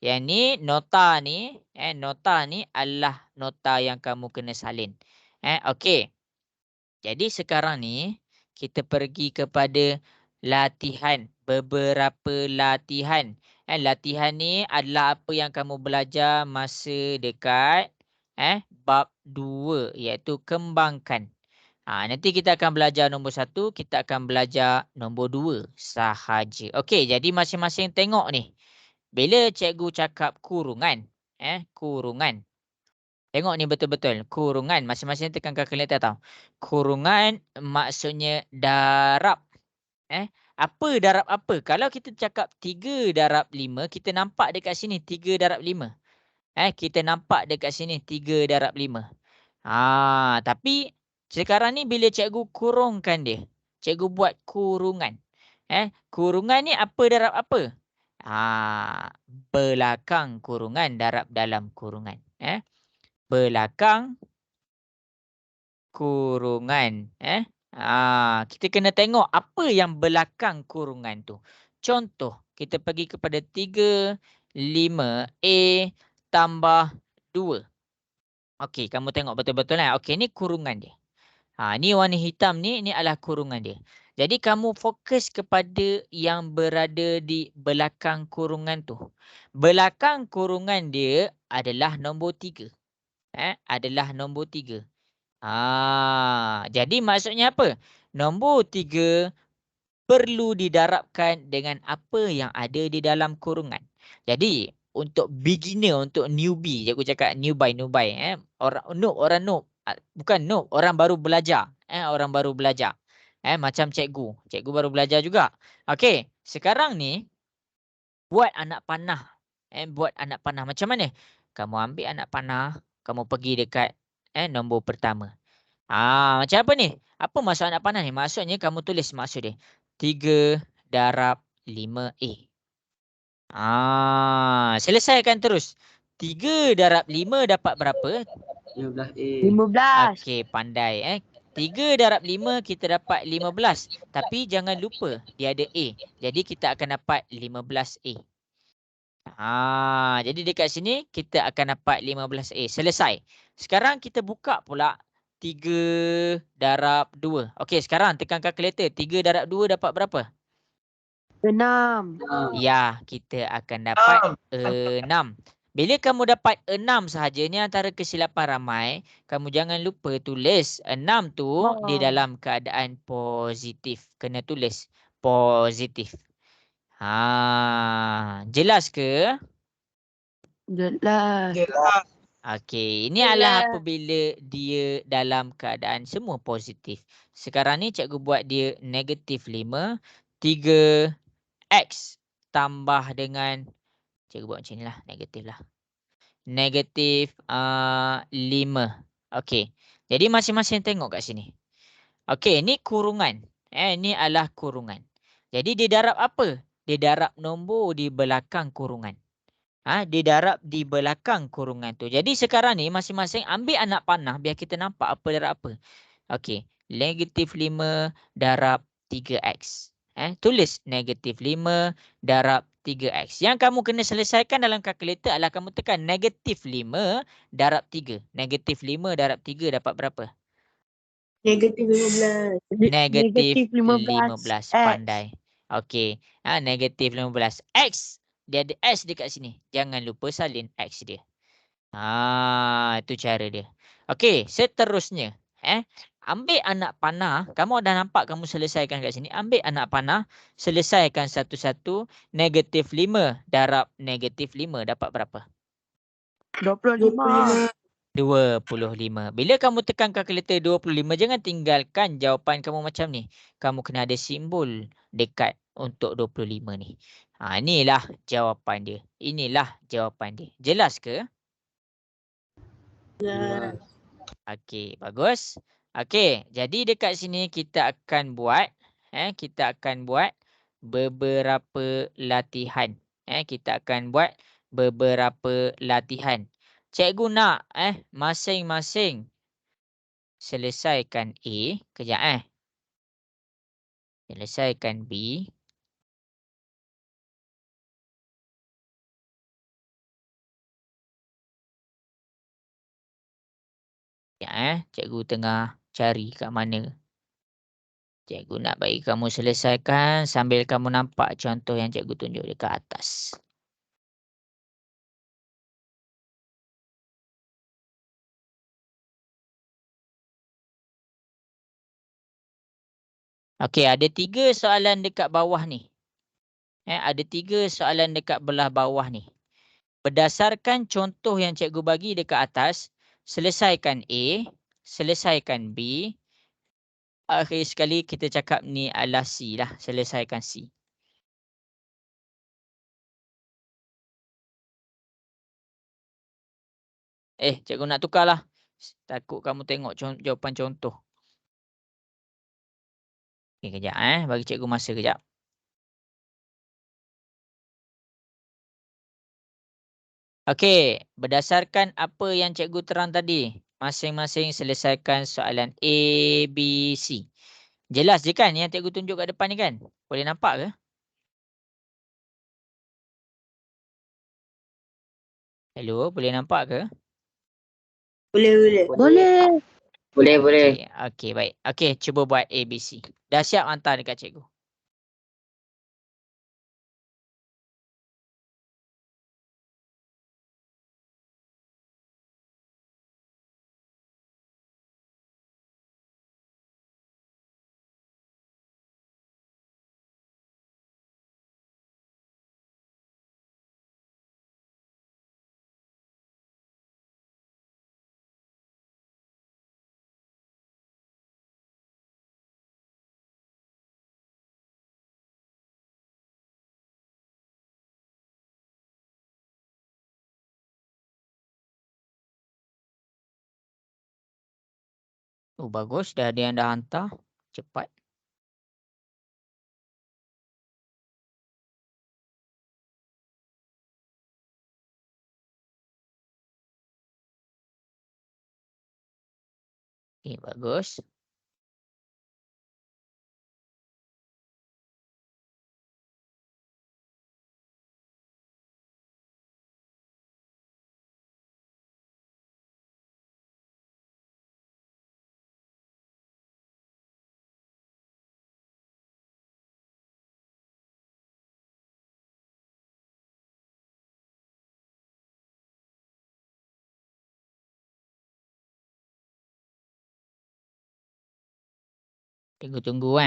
Yang ni, nota ni. Nota ni adalah nota yang kamu kena salin. Okey. Jadi sekarang ni, kita pergi kepada latihan. Beberapa latihan. Latihan ni adalah apa yang kamu belajar masa dekat bab 2, iaitu kembangkan. Nanti kita akan belajar nombor 1, kita akan belajar nombor 2 sahaja. Okey, jadi masing-masing tengok ni. Bila cikgu cakap kurungan, kurungan. Tengok ni betul-betul. Kurungan. Masing-masing tekan kalkulator tau. Kurungan maksudnya darab. Apa darab apa? Kalau kita cakap 3 darab 5, kita nampak dekat sini 3 darab 5. Kita nampak dekat sini 3 darab 5. Tapi sekarang ni bila cikgu kurungkan dia. Cikgu buat kurungan. Kurungan ni apa darab apa? Belakang kurungan darab dalam kurungan. Belakang kurungan. Kita kena tengok apa yang belakang kurungan tu. Contoh, kita pergi kepada 3, 5A tambah 2. Okey, kamu tengok betul-betul lah. Okey, ni kurungan dia. Ni warna hitam ni adalah kurungan dia. Jadi kamu fokus kepada yang berada di belakang kurungan tu. Belakang kurungan dia adalah nombor 3. Adalah nombor 3. Jadi maksudnya apa? Nombor 3 perlu didarabkan dengan apa yang ada di dalam kurungan. Jadi untuk beginner, untuk newbie, cikgu cakap newbie. Orang noob. Bukan noob, orang baru belajar. Orang baru belajar. Macam cikgu. Cikgu baru belajar juga. Okey, sekarang ni buat anak panah. Buat anak panah macam mana? Kamu ambil anak panah, kamu pergi dekat nombor pertama. Macam apa ni? Apa maksud anak panah ni? Maksudnya kamu tulis maksud dia. 3 darab 5A. Selesaikan terus. 3 darab 5 dapat berapa? 15A. 15. Okey, pandai. 3 darab 5 kita dapat 15. Tapi jangan lupa dia ada A. Jadi kita akan dapat 15A. Jadi dekat sini kita akan dapat 15A. Selesai. Sekarang kita buka pula 3 darab 2. Okey, sekarang tekan kalkulator. 3 darab 2 dapat berapa? 6. Ya, kita akan dapat 6. Bila kamu dapat 6 sahaja, ni antara kesilapan ramai. Kamu jangan lupa tulis 6 tu di dalam keadaan positif. Kena tulis positif. Jelas ke? Jelas. Okey, ini adalah apabila dia dalam keadaan semua positif. Sekarang ni cikgu buat dia negatif 5. 3x tambah dengan, cikgu buat macam ni lah, negatif lah. Negatif 5. Okey, jadi masing-masing tengok kat sini. Okey, ni kurungan. Ni adalah kurungan. Jadi dia darab apa? Dia darab nombor di belakang kurungan. Didarab di belakang kurungan tu. Jadi sekarang ni masing-masing ambil anak panah biar kita nampak apa darab apa. Okey, negatif 5 darab 3x. Tulis negatif 5 darab 3x. Yang kamu kena selesaikan dalam kalkulator adalah kamu tekan negatif 5 darab 3. Negatif 5 darab 3 dapat berapa? Negatif 15. Negatif 15. 15. Pandai. Okey. Negatif 15. X. Dia ada S dekat sini. Jangan lupa salin X dia. Itu cara dia. Okey, seterusnya. Ambil anak panah. Kamu dah nampak kamu selesaikan kat sini. Ambil anak panah. Selesaikan satu-satu. Negatif 5 darab negatif 5 dapat berapa? 25. 25. Bila kamu tekan kalkulator 25, jangan tinggalkan jawapan kamu macam ni. Kamu kena ada simbol dekat untuk 25 ni. Inilah jawapan dia. Inilah jawapan dia. Jelas ke? Jelas. Okey, bagus. Okey, jadi dekat sini kita akan buat beberapa latihan. Kita akan buat beberapa latihan. Cikgu nak masing-masing selesaikan A, kejap selesaikan B. Cikgu tengah cari kat mana. Cikgu nak bagi kamu selesaikan sambil kamu nampak contoh yang cikgu tunjuk dekat atas. Okey, ada 3 soalan dekat bawah ni. Ada 3 soalan dekat belah bawah ni. Berdasarkan contoh yang cikgu bagi dekat atas, selesaikan A, selesaikan B. Akhir sekali kita cakap ni adalah C lah. Selesaikan C. Cikgu nak tukarlah. Takut kamu tengok jawapan contoh. Okay, kejap bagi cikgu masa kejap. Okey, berdasarkan apa yang cikgu terang tadi, masing-masing selesaikan soalan A, B, C. Jelas je kan yang cikgu tunjuk kat depan ni kan? Boleh nampak ke? Hello, boleh nampak ke? Boleh. Boleh. Okey, baik. Okey, cuba buat A, B, C. Dah siap hantar dekat cikgu. Oh, bagus. Dah ada yang dah hantar. Cepat. Okay, bagus. Cikgu tunggu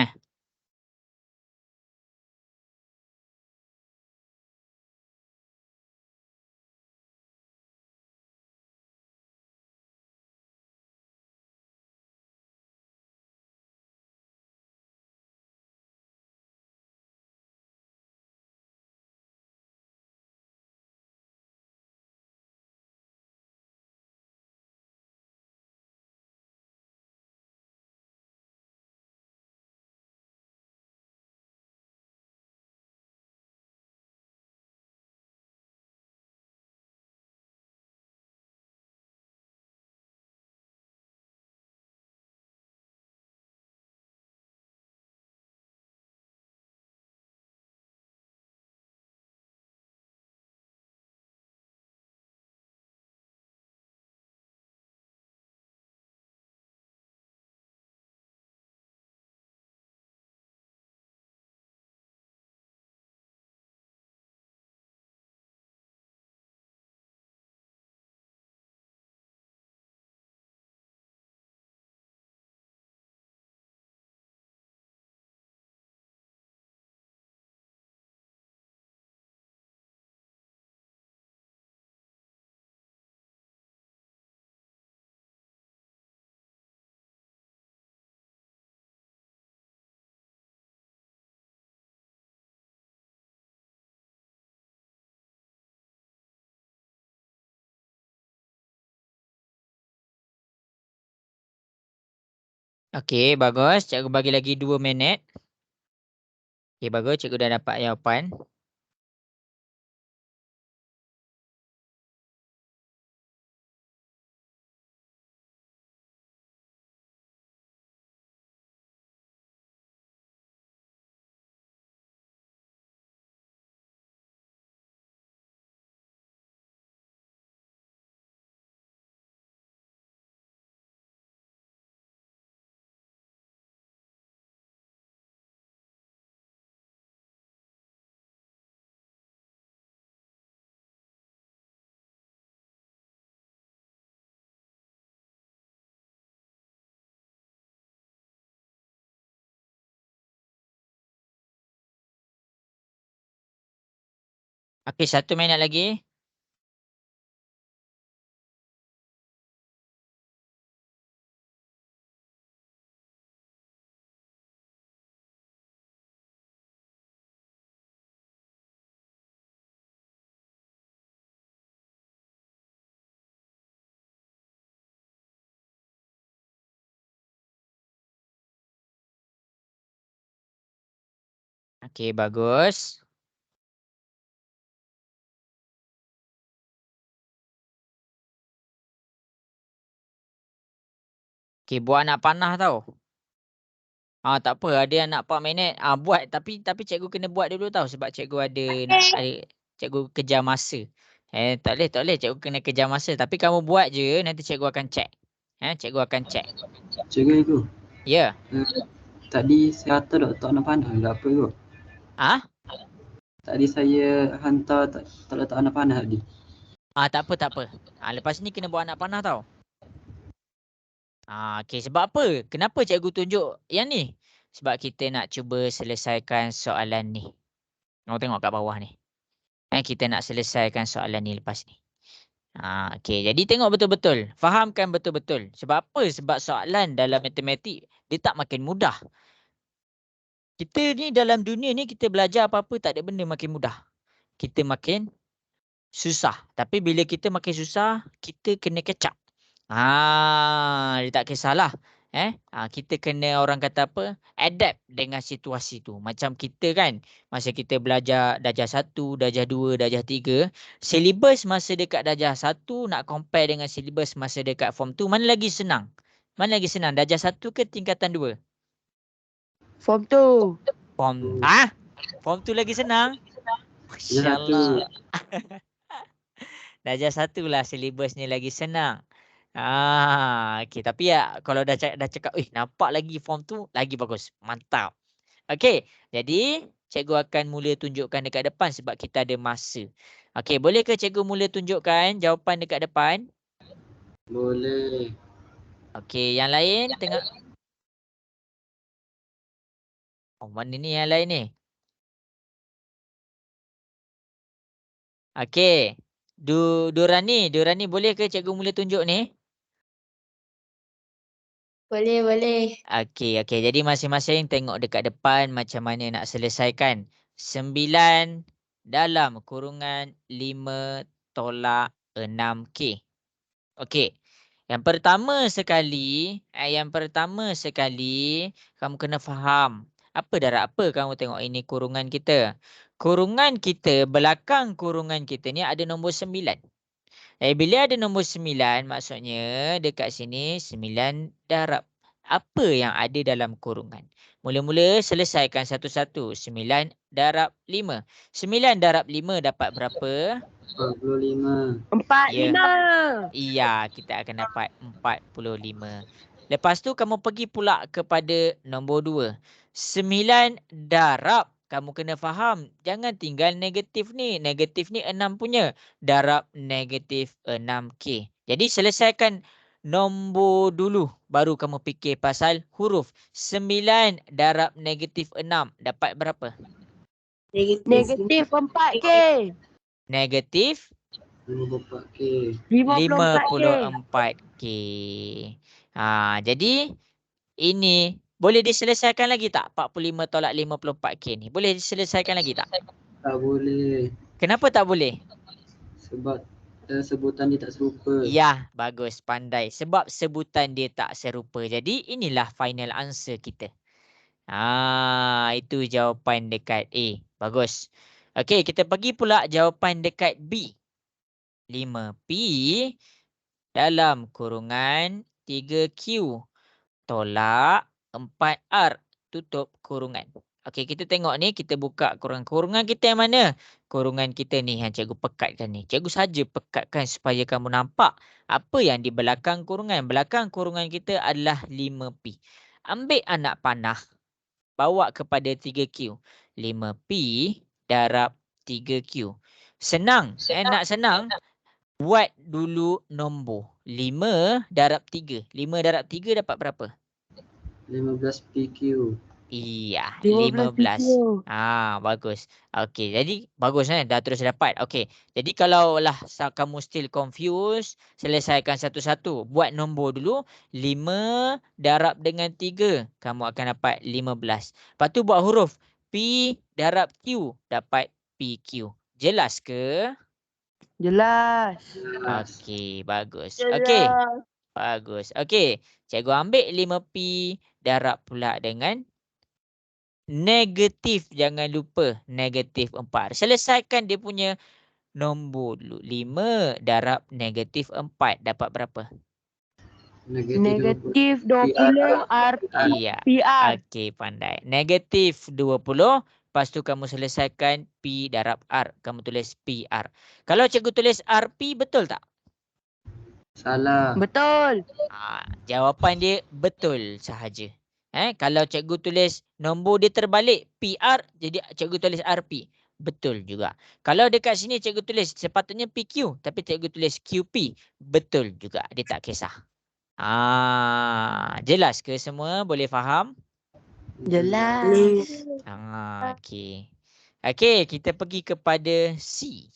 Okey, bagus. Cikgu bagi lagi 2 minit. Okey, bagus. Cikgu dah dapat jawapan. Okey, 1 minit lagi. Okey, bagus. Okey, buat anak panah tau. Tak apa, ada yang nak 4 minit, buat tapi cikgu kena buat dulu tau sebab cikgu ada cikgu kejar masa. Tak boleh cikgu kena kejar masa tapi kamu buat je nanti cikgu akan check. Cikgu akan check. Cikgu, Ya. tadi saya hantar tak nak panah tak apa kot. Tadi saya hantar tak letak anak panah tadi. Tak apa. Lepas ni kena buat anak panah tau. Okey, sebab apa? Kenapa cikgu tunjuk yang ni? Sebab kita nak cuba selesaikan soalan ni. Kamu tengok kat bawah ni. Kita nak selesaikan soalan ni lepas ni. Okey, jadi tengok betul-betul. Fahamkan betul-betul. Sebab apa? Sebab soalan dalam matematik dia tak makin mudah. Kita ni dalam dunia ni kita belajar apa-apa tak ada benda makin mudah. Kita makin susah. Tapi bila kita makin susah, kita kena catch up. Dia tak kisahlah. Kita kena orang kata apa? Adapt dengan situasi tu. Macam kita kan, masa kita belajar darjah 1, darjah 2, darjah 3, silibus masa dekat darjah 1 nak compare dengan silibus masa dekat form 2, mana lagi senang? Mana lagi senang? Darjah 1 ke tingkatan 2? Form 2. Form 2 lagi senang? Masya-Allah. Darjah 1 lah silibus ni lagi senang. Okey, tapi kalau dah cakap, nampak lagi form tu lagi bagus. Mantap. Okey, jadi cikgu akan mula tunjukkan dekat depan sebab kita ada masa. Okey, boleh ke cikgu mula tunjukkan jawapan dekat depan? Boleh. Okey, yang lain tengok. Mana ni yang lain ni? Okey. Durani boleh ke cikgu mula tunjuk ni? Boleh. Okey. Jadi masing-masing tengok dekat depan macam mana nak selesaikan. 9 dalam kurungan 5 tolak 6K. Okey. Yang pertama sekali kamu kena faham. Apa darab apa kamu tengok ini kurungan kita. Kurungan kita, belakang kurungan kita ni ada nombor 9. Bila ada nombor 9, maksudnya dekat sini 9 darab apa yang ada dalam kurungan. Mula-mula selesaikan satu-satu. 9 darab 5. 9 darab 5 dapat berapa? 45. 45. Iya, kita akan dapat 45. Lepas tu kamu pergi pula kepada nombor 2. 9 darab. Kamu kena faham. Jangan tinggal negatif ni. Negatif ni 6 punya. Darab negatif 6K. Jadi selesaikan nombor dulu. Baru kamu fikir pasal huruf. 9 darab negatif 6. Dapat berapa? Negatif 4K. Negatif 54K. 54K. Jadi ini boleh diselesaikan lagi tak? 45 tolak 54K ni. Boleh diselesaikan lagi tak? Tak boleh. Kenapa tak boleh? Sebab Sebutan dia tak serupa. Ya, bagus, pandai. Sebab sebutan dia tak serupa. Jadi inilah final answer kita. Itu jawapan dekat A. Bagus. Okey, kita pergi pula jawapan dekat B. 5P dalam kurungan 3Q tolak 4R tutup kurungan. Okey, kita tengok ni, kita buka kurungan. Kurungan kita yang mana? Kurungan kita ni yang cikgu pekatkan ni. Cikgu saja pekatkan supaya kamu nampak apa yang di belakang kurungan. Belakang kurungan kita adalah 5P. Ambil anak panah, bawa kepada 3Q. 5P darab 3Q. Senang. Nak senang, buat dulu nombor. 5 darab 3. 5 darab 3 dapat berapa? 15 PQ. Iya, 15 15. Bagus. Okey, jadi bagus dah terus dapat. Okey. Jadi kalau lah kamu still confused, selesaikan satu-satu. Buat nombor dulu. 5 darab dengan 3, kamu akan dapat 15. Lepas tu buat huruf. P darab Q dapat PQ. Jelas ke? Jelas. Okey, bagus. Okey. Bagus. Okey. Cikgu ambil 5P darab pula dengan negatif. Jangan lupa negatif 4. Selesaikan dia punya nombor dulu. 5 darab negatif 4 dapat berapa? Negatif 20 Iya. PR. Okey, pandai. Negatif 20. Lepas tu kamu selesaikan P darab R. Kamu tulis PR. Kalau cikgu tulis RP, betul tak? Salah. Betul. Jawapan dia betul sahaja. Kalau cikgu tulis nombor dia terbalik PR, jadi cikgu tulis RP. Betul juga. Kalau dekat sini cikgu tulis sepatutnya PQ, tapi cikgu tulis QP. Betul juga. Dia tak kisah. Jelas ke semua? Boleh faham? Jelas. Okey. Okey, kita pergi kepada C.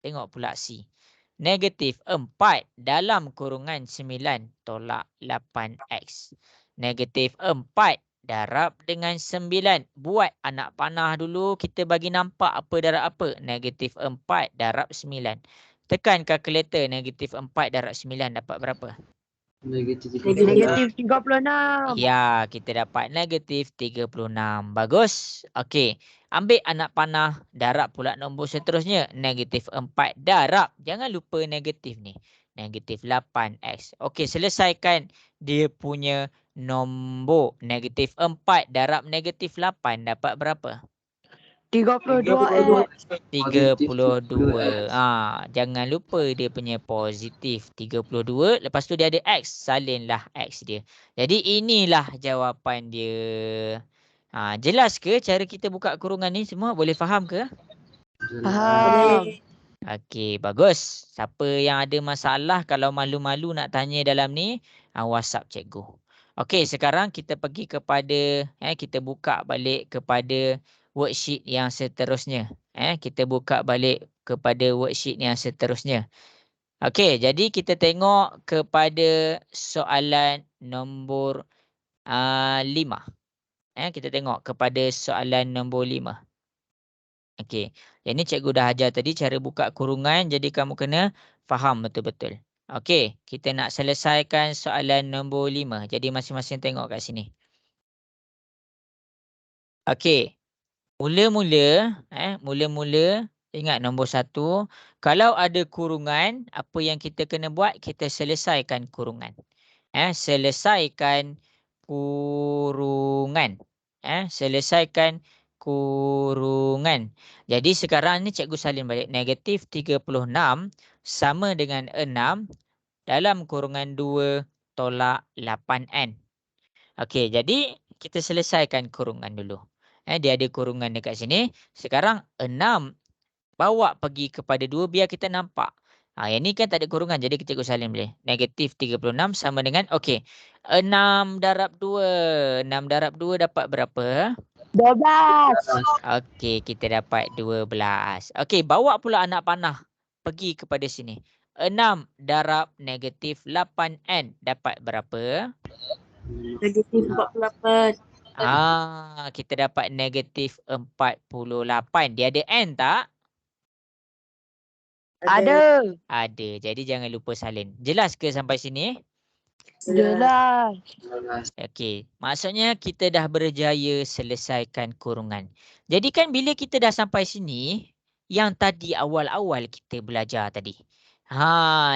Tengok pula C. Negatif 4 dalam kurungan 9 tolak 8X. Negatif 4 darab dengan 9. Buat anak panah dulu. Kita bagi nampak apa darab apa. Negatif 4 darab 9. Tekan kalkulator. Negatif 4 darab 9 dapat berapa? Negatif Negatif 36. Ya, kita dapat negatif 36. Bagus. Okey. Ambil anak panah. Darab pula nombor seterusnya. Negatif 4 darab. Jangan lupa negatif ni. Negatif 8X. Okey, selesaikan dia punya nombor. Negatif 4 darab negatif 8 dapat berapa? 32. 32. Jangan lupa dia punya positif 32. Lepas tu dia ada X. Salinlah X dia. Jadi inilah jawapan dia. Jelas ke cara kita buka kurungan ni semua? Boleh faham ke? Faham. Okey, bagus. Siapa yang ada masalah, kalau malu-malu nak tanya dalam ni, WhatsApp cikgu. Okey, sekarang kita pergi kepada, kita buka balik kepada worksheet yang seterusnya. Kita buka balik kepada worksheet yang seterusnya. Okey, jadi kita tengok kepada soalan nombor 5. Kita tengok kepada soalan nombor 5. Okey, yang ni cikgu dah ajar tadi cara buka kurungan, jadi kamu kena faham betul-betul. Okey, kita nak selesaikan soalan nombor 5. Jadi masing-masing tengok kat sini. Okey. Mula-mula ingat nombor 1, kalau ada kurungan, apa yang kita kena buat? Kita selesaikan kurungan. Selesaikan kurungan. Selesaikan kurungan. Jadi sekarang ni cikgu salin balik. Negatif 36 sama dengan 6 dalam kurungan 2 tolak 8N. Okey, jadi kita selesaikan kurungan dulu. Dia ada kurungan dekat sini. Sekarang 6 bawa pergi kepada 2 biar kita nampak. Yang ni kan tak ada kurungan. Jadi kita cikgu salin boleh. Negatif 36 sama dengan, okey, 6 darab 2. 6 darab 2 dapat berapa? 12. Okey, kita dapat 12. Okey, bawa pula anak panah pergi kepada sini. 6 darab negatif 8N dapat berapa? Negatif 48. Kita dapat negatif 48. Dia ada N tak? Ada. Ada. Jadi jangan lupa salin. Jelas ke sampai sini? Jelas. Okey. Maksudnya kita dah berjaya selesaikan kurungan. Jadi kan bila kita dah sampai sini, yang tadi awal-awal kita belajar tadi.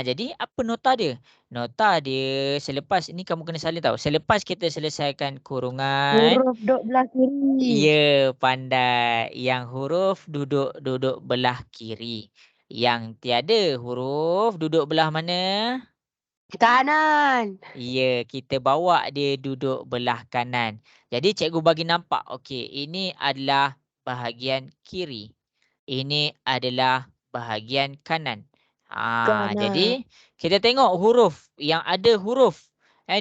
Jadi apa nota dia? Nota dia selepas ini kamu kena salin tahu. Selepas kita selesaikan kurungan, Huruf duk belah kiri. ya, pandai. Yang huruf duduk belah kiri. Yang tiada huruf duduk belah mana? Kanan. Ya, kita bawa dia duduk belah kanan. Jadi cikgu bagi nampak. Okey, ini adalah bahagian kiri. Ini adalah bahagian kanan. Kanan. Jadi kita tengok huruf yang ada huruf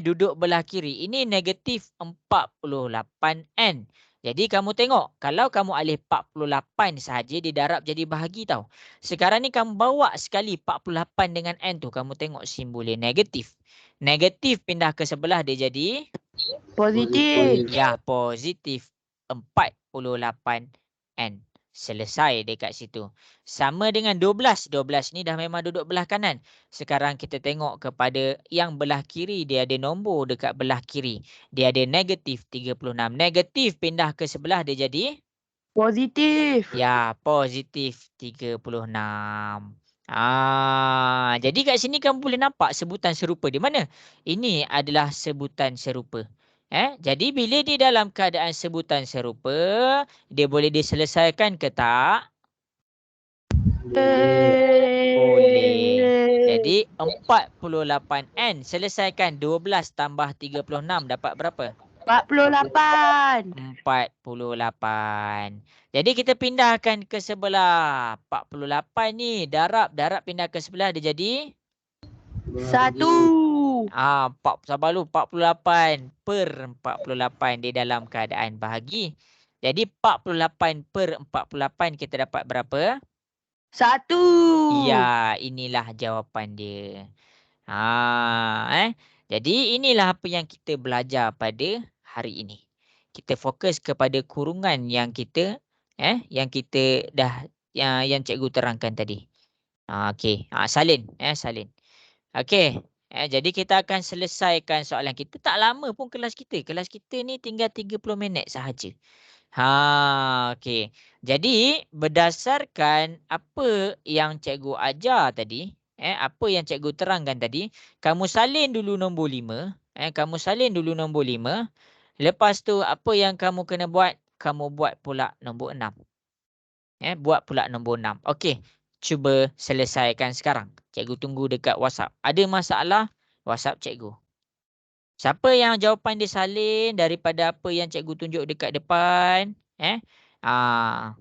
duduk belah kiri. Ini negatif 48N. Jadi kamu tengok, kalau kamu alih 48 sahaja, dia darab jadi bahagi tau. Sekarang ni kamu bawa sekali 48 dengan N tu, kamu tengok simbol dia negatif. Negatif pindah ke sebelah dia jadi Positif. ya positif 48N. Selesai dekat situ. Sama dengan 12. 12 ni dah memang duduk belah kanan. Sekarang kita tengok kepada yang belah kiri. Dia ada nombor dekat belah kiri. Dia ada negatif 36. Negatif pindah ke sebelah dia jadi Positif. ya positif 36. Jadi kat sini kamu boleh nampak sebutan serupa di mana? Ini adalah sebutan serupa. Jadi bila di dalam keadaan sebutan serupa, dia boleh diselesaikan ke tak? Boleh. Jadi 48N selesaikan 12 tambah 36 dapat berapa? 48. 48. Jadi kita pindahkan ke sebelah. 48 ni darab pindah ke sebelah dia jadi 1. sabar dulu, 48 per 48 di dalam keadaan bahagi. Jadi 48 per 48 kita dapat berapa? 1. Ya, inilah jawapan dia. Jadi inilah apa yang kita belajar pada hari ini. Kita fokus kepada kurungan yang kita dah yang cikgu terangkan tadi. Okey. Salin, salin. Okey. Jadi kita akan selesaikan soalan kita. Tak lama pun kelas kita. Kelas kita ni tinggal 30 minit sahaja. Okey. Jadi berdasarkan apa yang cikgu ajar tadi, apa yang cikgu terangkan tadi, kamu salin dulu nombor 5, kamu salin dulu nombor 5. Lepas tu apa yang kamu kena buat? Kamu buat pula nombor 6. Buat pula nombor 6. Okey. Cuba selesaikan sekarang. Cikgu tunggu dekat WhatsApp. Ada masalah? WhatsApp cikgu. Siapa yang jawapan dia salin daripada apa yang cikgu tunjuk dekat depan? Ah.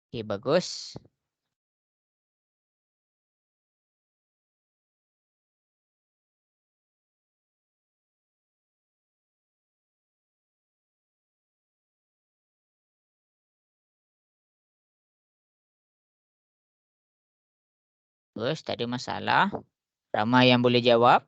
Okey, bagus. Bagus, tak ada masalah. Ramai yang boleh jawab.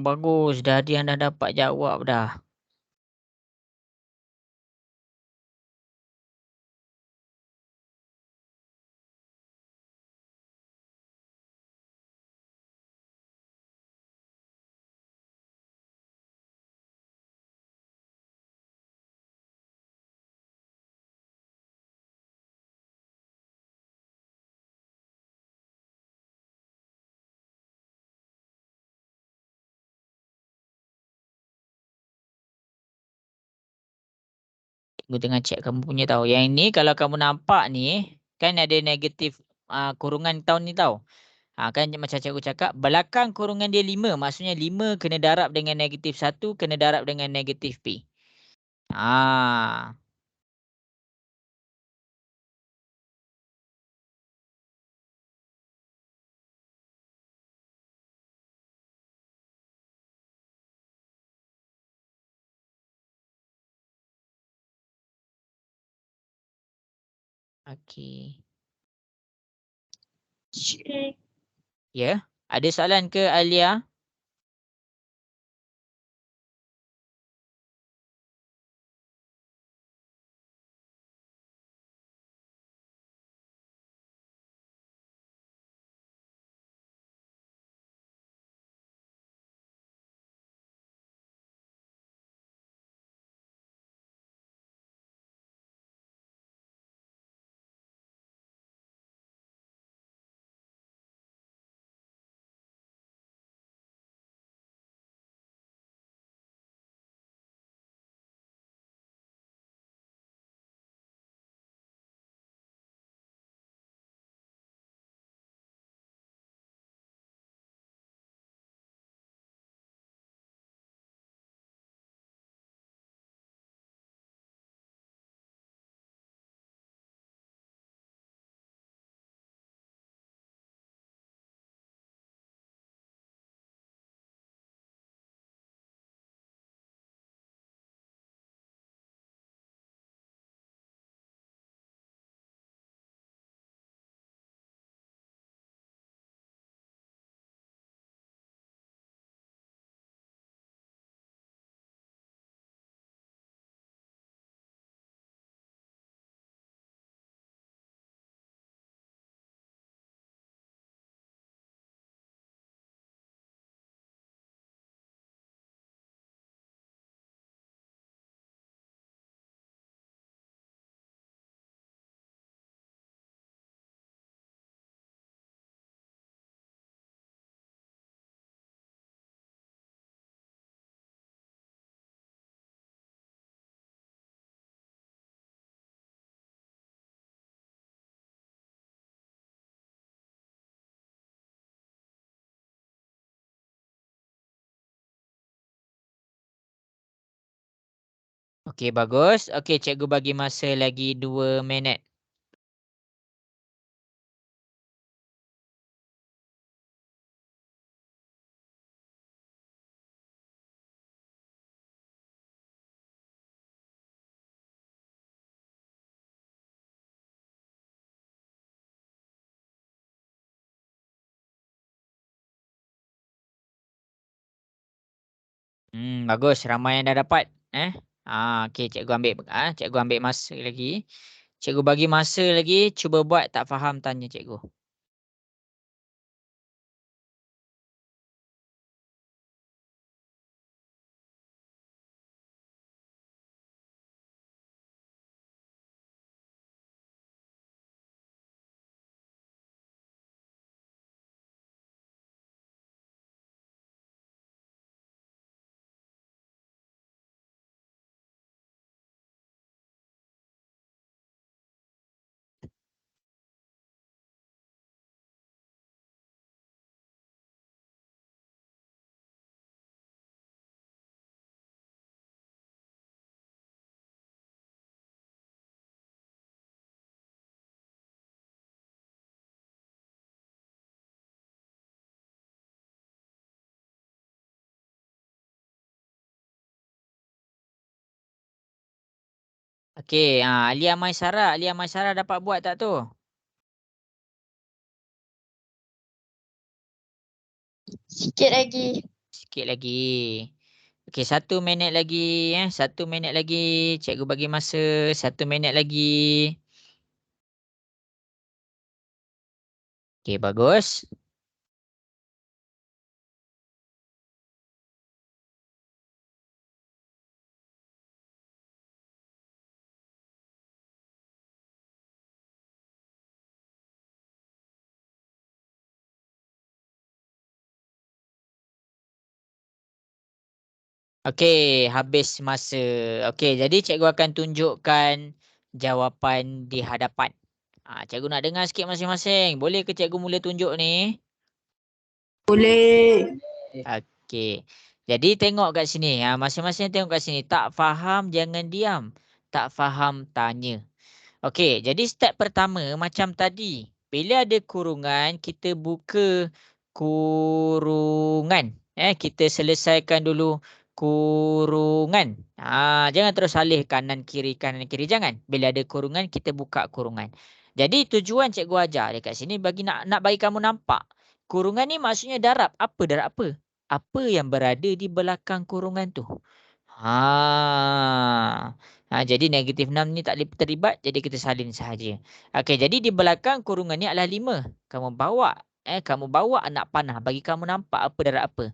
Bagus. Dah ada yang dah dapat jawab dah. Cikgu tengah check kamu punya tahu. Yang ni kalau kamu nampak ni, kan ada negatif kurungan tahun ni tahu. Kan macam cikgu cakap, belakang kurungan dia 5. Maksudnya 5 kena darab dengan negatif 1, kena darab dengan negatif P. Okey. Ya, ada soalan ke Alia? Okey, bagus. Okey, cikgu bagi masa lagi 2 minit. Bagus. Ramai yang dah dapat. Okey, cikgu ambil masa lagi. Cikgu bagi masa lagi. Cuba buat tak faham tanya cikgu. Okey, Alia Maisara dapat buat tak tu? Sikit lagi. Sikit lagi. Okey, 1 minit lagi. 1 minit lagi. Cikgu bagi masa 1 minit lagi. Okey, bagus. Okey, habis masa. Okey, jadi cikgu akan tunjukkan jawapan di hadapan. Cikgu nak dengar sikit masing-masing. Boleh ke cikgu mula tunjuk ni? Boleh. Okey. Jadi tengok kat sini. Masing-masing tengok kat sini. Tak faham jangan diam. Tak faham tanya. Okey, jadi step pertama macam tadi. Bila ada kurungan, kita buka kurungan. Kita selesaikan dulu kurungan. Jangan terus alih kanan kiri. Jangan. Bila ada kurungan, kita buka kurungan. Jadi tujuan cikgu ajar dekat sini bagi nak bagi kamu nampak. Kurungan ni maksudnya darab. Apa darab apa? Apa yang berada di belakang kurungan tu? Jadi negatif 6 ni tak terlibat, jadi kita salin sahaja. Okey, jadi di belakang kurungan ni adalah 5. Kamu bawa anak panah bagi kamu nampak apa darab apa.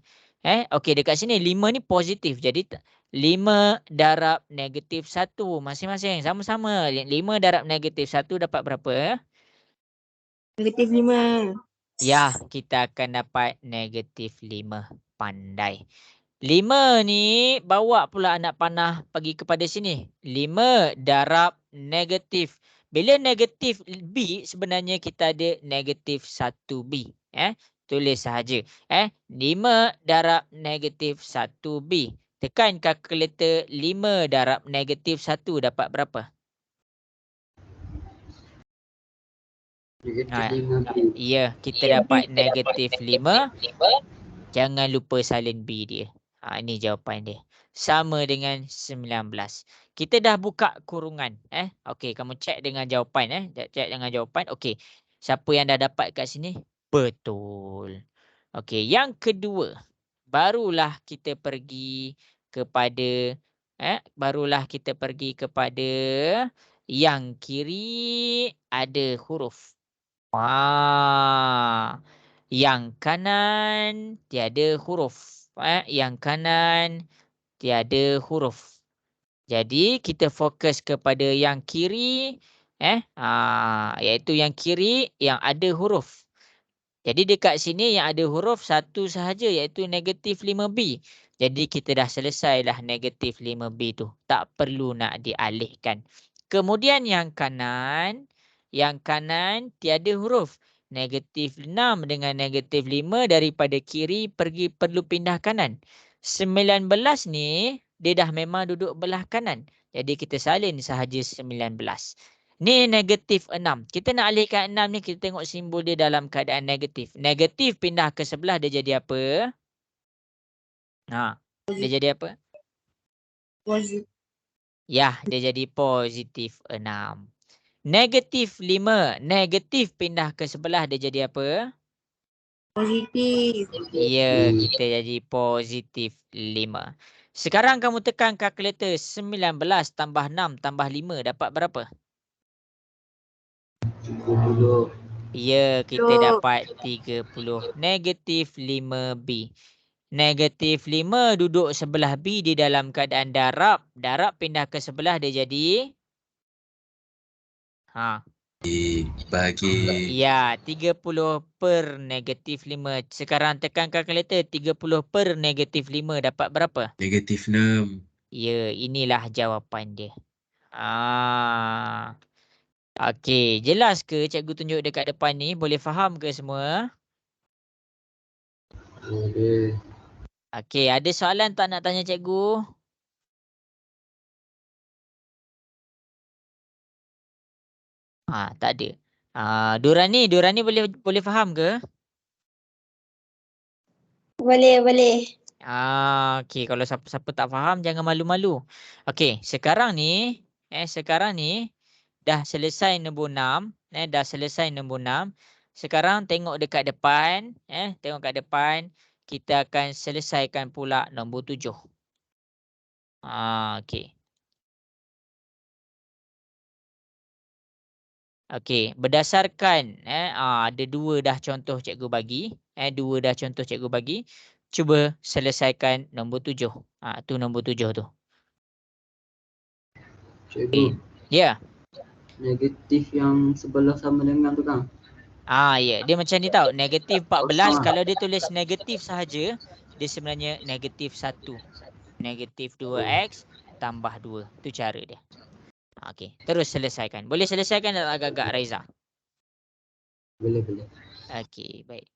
Okey, dekat sini 5 ni positif. Jadi 5 darab negatif 1 masing-masing sama-sama. 5 darab negatif 1 dapat berapa? Negatif 5. Ya, kita akan dapat negatif 5. Pandai. 5 ni bawa pula anak panah pergi kepada sini. 5 darab negatif. Bila negatif B sebenarnya kita ada negatif 1B. Tulis sahaja. 5 darab negatif 1B. Tekan kalkulator 5 darab negatif 1 dapat berapa? Negatif 5B. Ya, kita dapat negatif 5. Jangan lupa salin B dia. Ini jawapan dia. Sama dengan 19. Kita dah buka kurungan. Okey, kamu cek dengan jawapan. Cek dengan jawapan. Okey. Siapa yang dah dapat kat sini? Betul. Okey, yang kedua. Barulah kita pergi kepada yang kiri ada huruf. Yang kanan tiada huruf. Yang kanan tiada huruf. Jadi kita fokus kepada yang kiri, iaitu yang kiri yang ada huruf. Jadi dekat sini yang ada huruf satu sahaja iaitu negatif 5B. Jadi kita dah selesailah negatif 5B tu. Tak perlu nak dialihkan. Kemudian yang kanan tiada huruf. Negatif 6 dengan negatif 5 daripada kiri perlu pindah kanan. 19 ni dia dah memang duduk belah kanan. Jadi kita salin sahaja 19. Ni negatif 6. Kita nak alihkan 6 ni, kita tengok simbol dia dalam keadaan negatif. Negatif pindah ke sebelah dia jadi apa? Dia jadi apa? Positif. Ya, dia jadi positif 6. Negatif 5. Negatif pindah ke sebelah dia jadi apa? Positif. Ya, kita jadi positif 5. Sekarang kamu tekan kalkulator 19 tambah 6 tambah 5 dapat berapa? 30. Ya, kita dapat 30. Negatif 5B. Negatif 5 duduk sebelah B di dalam keadaan darab. Darab pindah ke sebelah dia jadi? Bagi. Ya, 30 per negatif 5. Sekarang tekan kalkulator 30 per negatif 5 dapat berapa? Negatif 6. Ya, inilah jawapan dia. Okey, jelas ke cikgu tunjuk dekat depan ni? Boleh faham ke semua? Boleh. Okey, ada soalan tak nak tanya cikgu? Tak ada. Durani boleh faham ke? Boleh. Okey, kalau siapa-siapa tak faham jangan malu-malu. Okey, sekarang ni dah selesai nombor 6, dah selesai nombor 6. Sekarang tengok dekat depan, tengok kat depan, kita akan selesaikan pula nombor 7. Okey. Okey, berdasarkan ada 2 dah contoh cikgu bagi, 2 dah contoh cikgu bagi. Cuba selesaikan nombor 7. Tu nombor 7 tu. Cikgu. Ya. Negatif yang sebelah sama dengan tu kan? Ya, dia macam ni tau. Negatif 14 kalau dia tulis negatif sahaja, dia sebenarnya negatif 1. Negatif 2x tambah 2. Itu cara dia. Okey. Terus selesaikan. Boleh selesaikan tak agak-agak Raiza? Boleh, boleh. Okey, baik.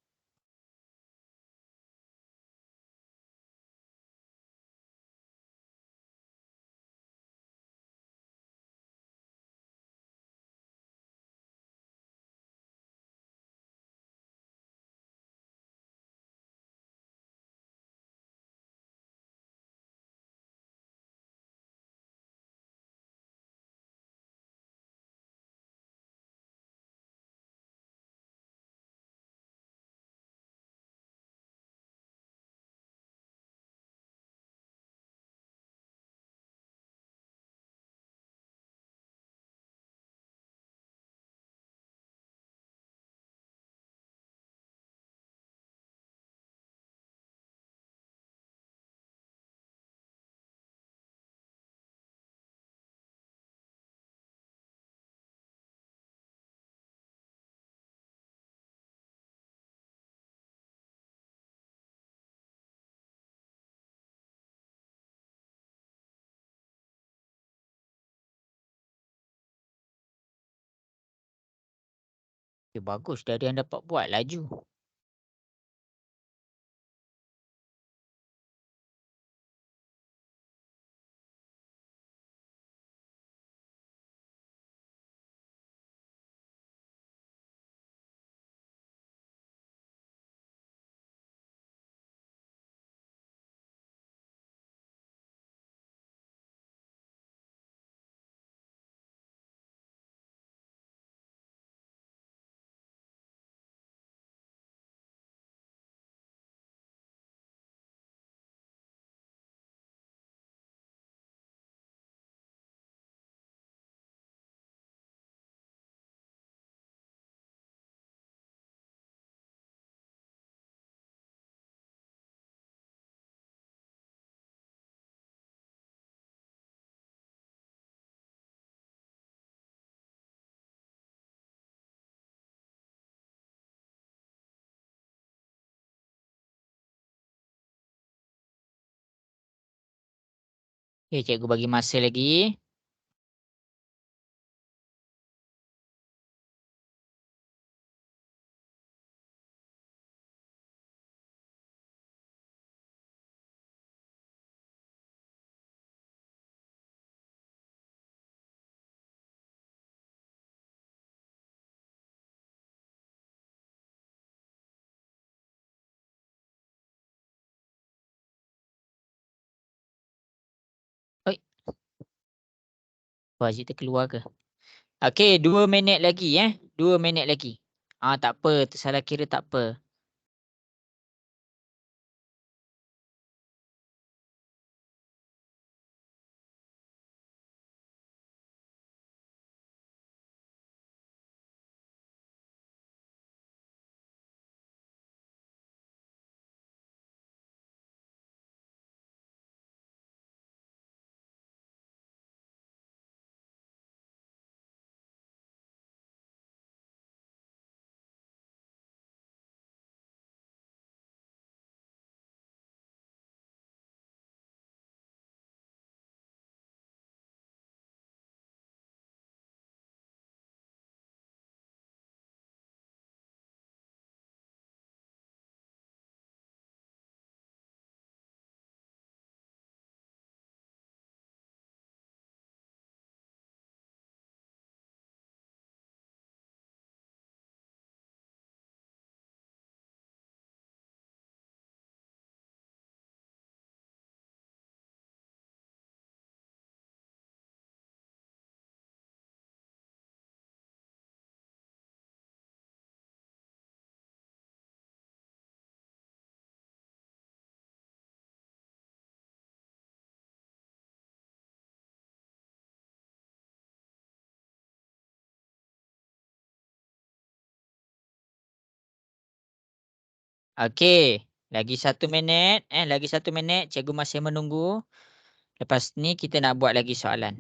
Okay, bagus. Dah ada yang dapat buat laju. Okay, cikgu bagi masa lagi. Oi, Wajib terkeluar ke? Okey, 2 minit lagi 2 minit lagi. Tak apa, tersalah kira tak apa. Okey, lagi 1 minit. Lagi 1 minit. Cikgu masih menunggu. Lepas ni kita nak buat lagi soalan.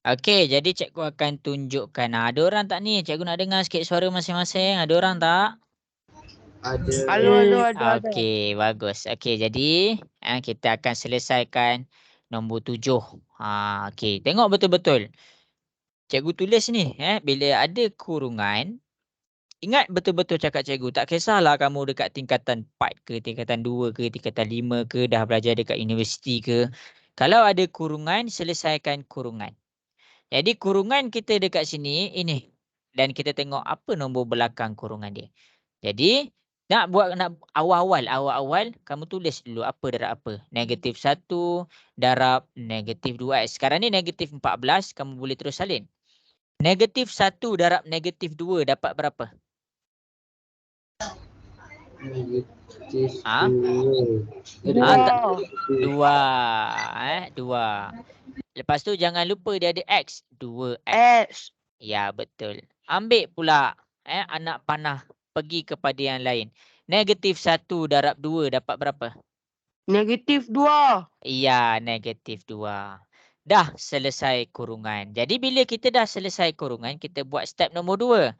Okey, jadi cikgu akan tunjukkan. Ada orang tak ni? Cikgu nak dengar sikit suara masing-masing. Ada orang tak? Ada. Okey, bagus. Okey, jadi kita akan selesaikan nombor 7. Okey, tengok betul-betul. Cikgu tulis ni, bila ada kurungan, ingat betul-betul cakap cikgu. Tak kisahlah kamu dekat tingkatan 4 ke, tingkatan 2 ke, tingkatan 5 ke, dah belajar dekat universiti ke. Kalau ada kurungan, selesaikan kurungan. Jadi kurungan kita dekat sini, ini. Dan kita tengok apa nombor belakang kurungan dia. Jadi, nak awal-awal, kamu tulis dulu apa darab apa. -1 darab -2x. Sekarang ni -14, kamu boleh terus salin. -1 darab -2 dapat berapa? Dua. Lepas tu jangan lupa dia ada X. 2X. X. Ya, betul. Ambil pula anak panah pergi kepada yang lain. -1 darab 2 dapat berapa? -2. Ya, -2. Dah selesai kurungan. Jadi bila kita dah selesai kurungan, kita buat step nombor 2.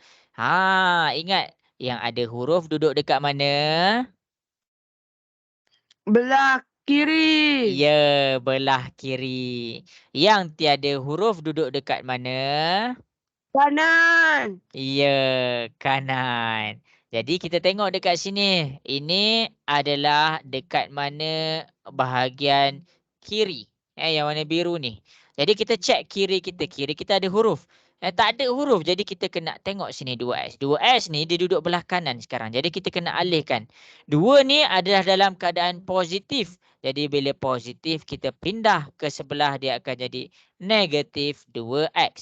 Ingat yang ada huruf duduk dekat mana? Belah kiri. Ya, belah kiri. Yang tiada huruf duduk dekat mana? Kanan. Ya, kanan. Jadi kita tengok dekat sini. Ini adalah dekat mana bahagian kiri. Yang warna biru ni. Jadi kita cek kiri kita. Kiri kita ada huruf. Tak ada huruf. Jadi kita kena tengok sini 2S. 2S ni dia duduk belah kanan sekarang. Jadi kita kena alihkan. 2 ni adalah dalam keadaan positif. Jadi bila positif kita pindah ke sebelah dia akan jadi -2X.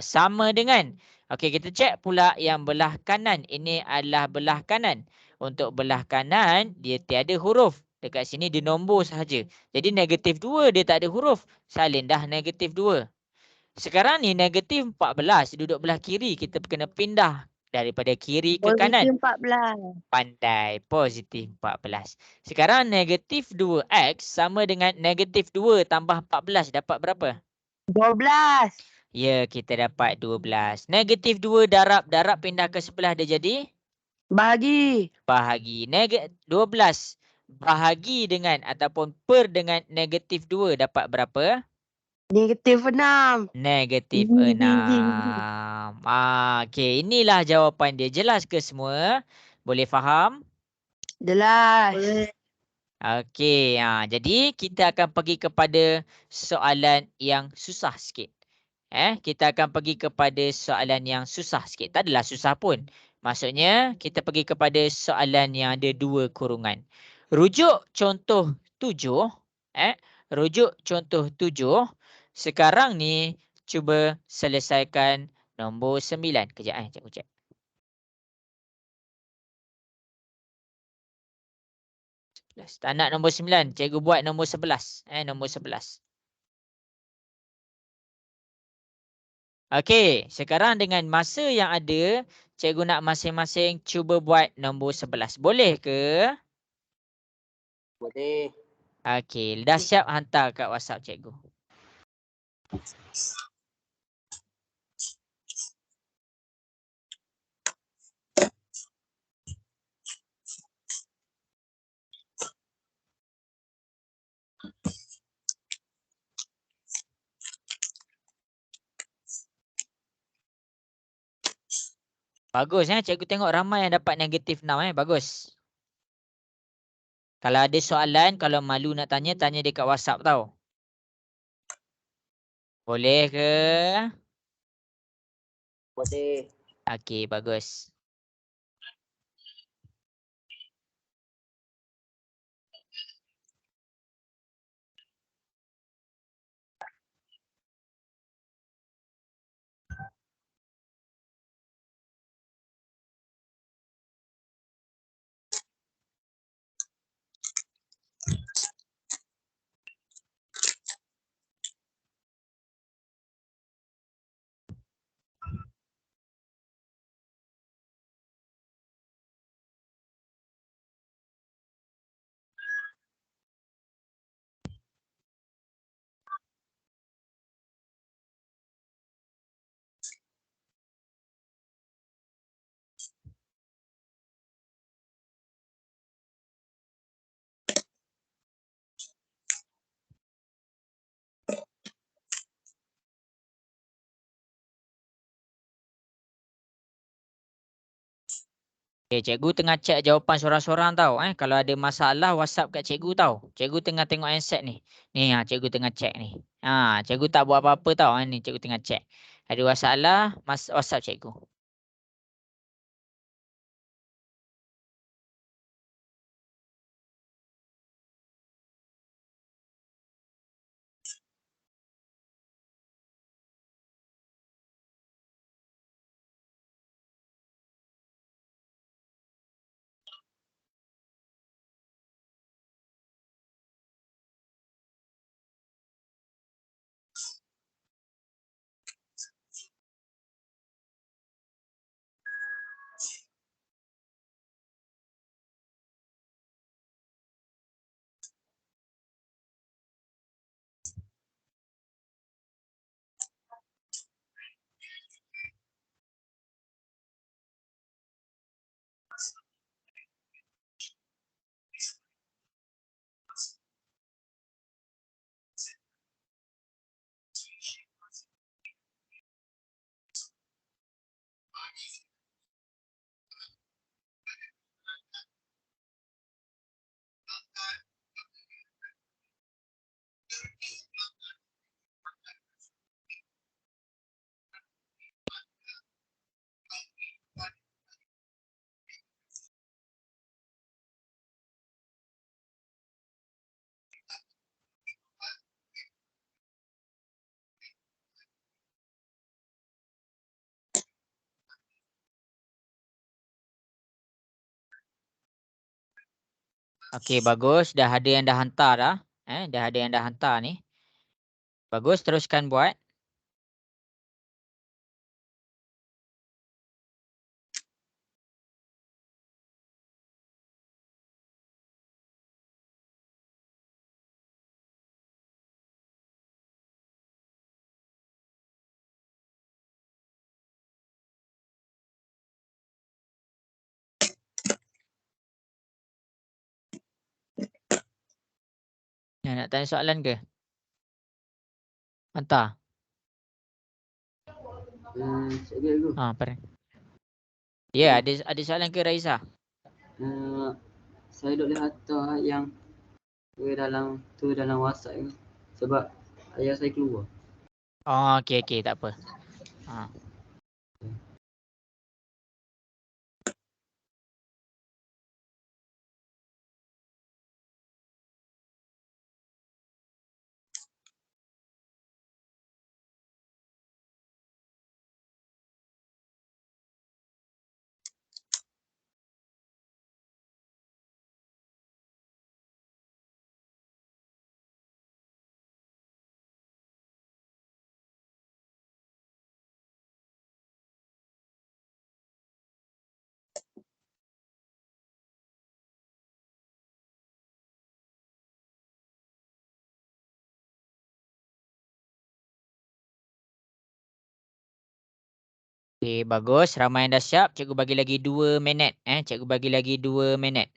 Sama dengan. Okey, kita cek pula yang belah kanan. Ini adalah belah kanan. Untuk belah kanan, dia tiada huruf. Dekat sini dia nombor sahaja. Jadi -2 dia tak ada huruf. Salin dah -2. Sekarang ni -14 duduk belah kiri. Kita kena pindah daripada kiri ke kanan. Positif 14. Pandai. Positif 14. Sekarang -2X sama dengan -2 tambah 14 dapat berapa? 12. Ya, kita dapat 12. -2 darab pindah ke sebelah dia jadi? Bahagi. 12 bahagi dengan ataupun per dengan -2 dapat berapa? -6. -6. Okey, inilah jawapan dia. Jelas ke semua? Boleh faham? Jelas. Okey, jadi kita akan pergi kepada soalan yang susah sikit. Kita akan pergi kepada soalan yang susah sikit. Tak adalah susah pun. Maksudnya, kita pergi kepada soalan yang ada 2 kurungan. Rujuk contoh 7. Rujuk contoh 7. Sekarang ni, cuba selesaikan nombor 9. Kejap, cikgu cek. Tak nak nombor 9. Cikgu buat nombor 11. Nombor 11. Okey, sekarang dengan masa yang ada, cikgu nak masing-masing cuba buat nombor 11. Boleh ke? Boleh. Okey, dah siap hantar kat WhatsApp cikgu. Bagus cikgu tengok ramai yang dapat -6 bagus. Kalau ada soalan, kalau malu nak tanya, tanya dekat WhatsApp tau. Boleh ke? Boleh. Okey, bagus. Okay, cikgu tengah cek jawapan sorang-sorang tau. Kalau ada masalah, WhatsApp kat cikgu tau. Cikgu tengah tengok handset ni. Ni, cikgu tengah cek ni. Cikgu tak buat apa-apa tau. Ni, cikgu tengah cek. Ada masalah, WhatsApp cikgu. Okey, bagus. Dah ada yang dah hantar dah. Dah ada yang dah hantar ni. Bagus, teruskan buat. Nak tanya soalan ke? Hantar. Cikgu. Pernah. Ya, ada soalan ke Raisa? Saya duk lihat yang dalam WhatsApp ni. Sebab ayah saya keluar. Okey, tak apa. Okey, bagus. Ramai yang dah siap. Cikgu bagi lagi 2 minit. Cikgu bagi lagi 2 minit.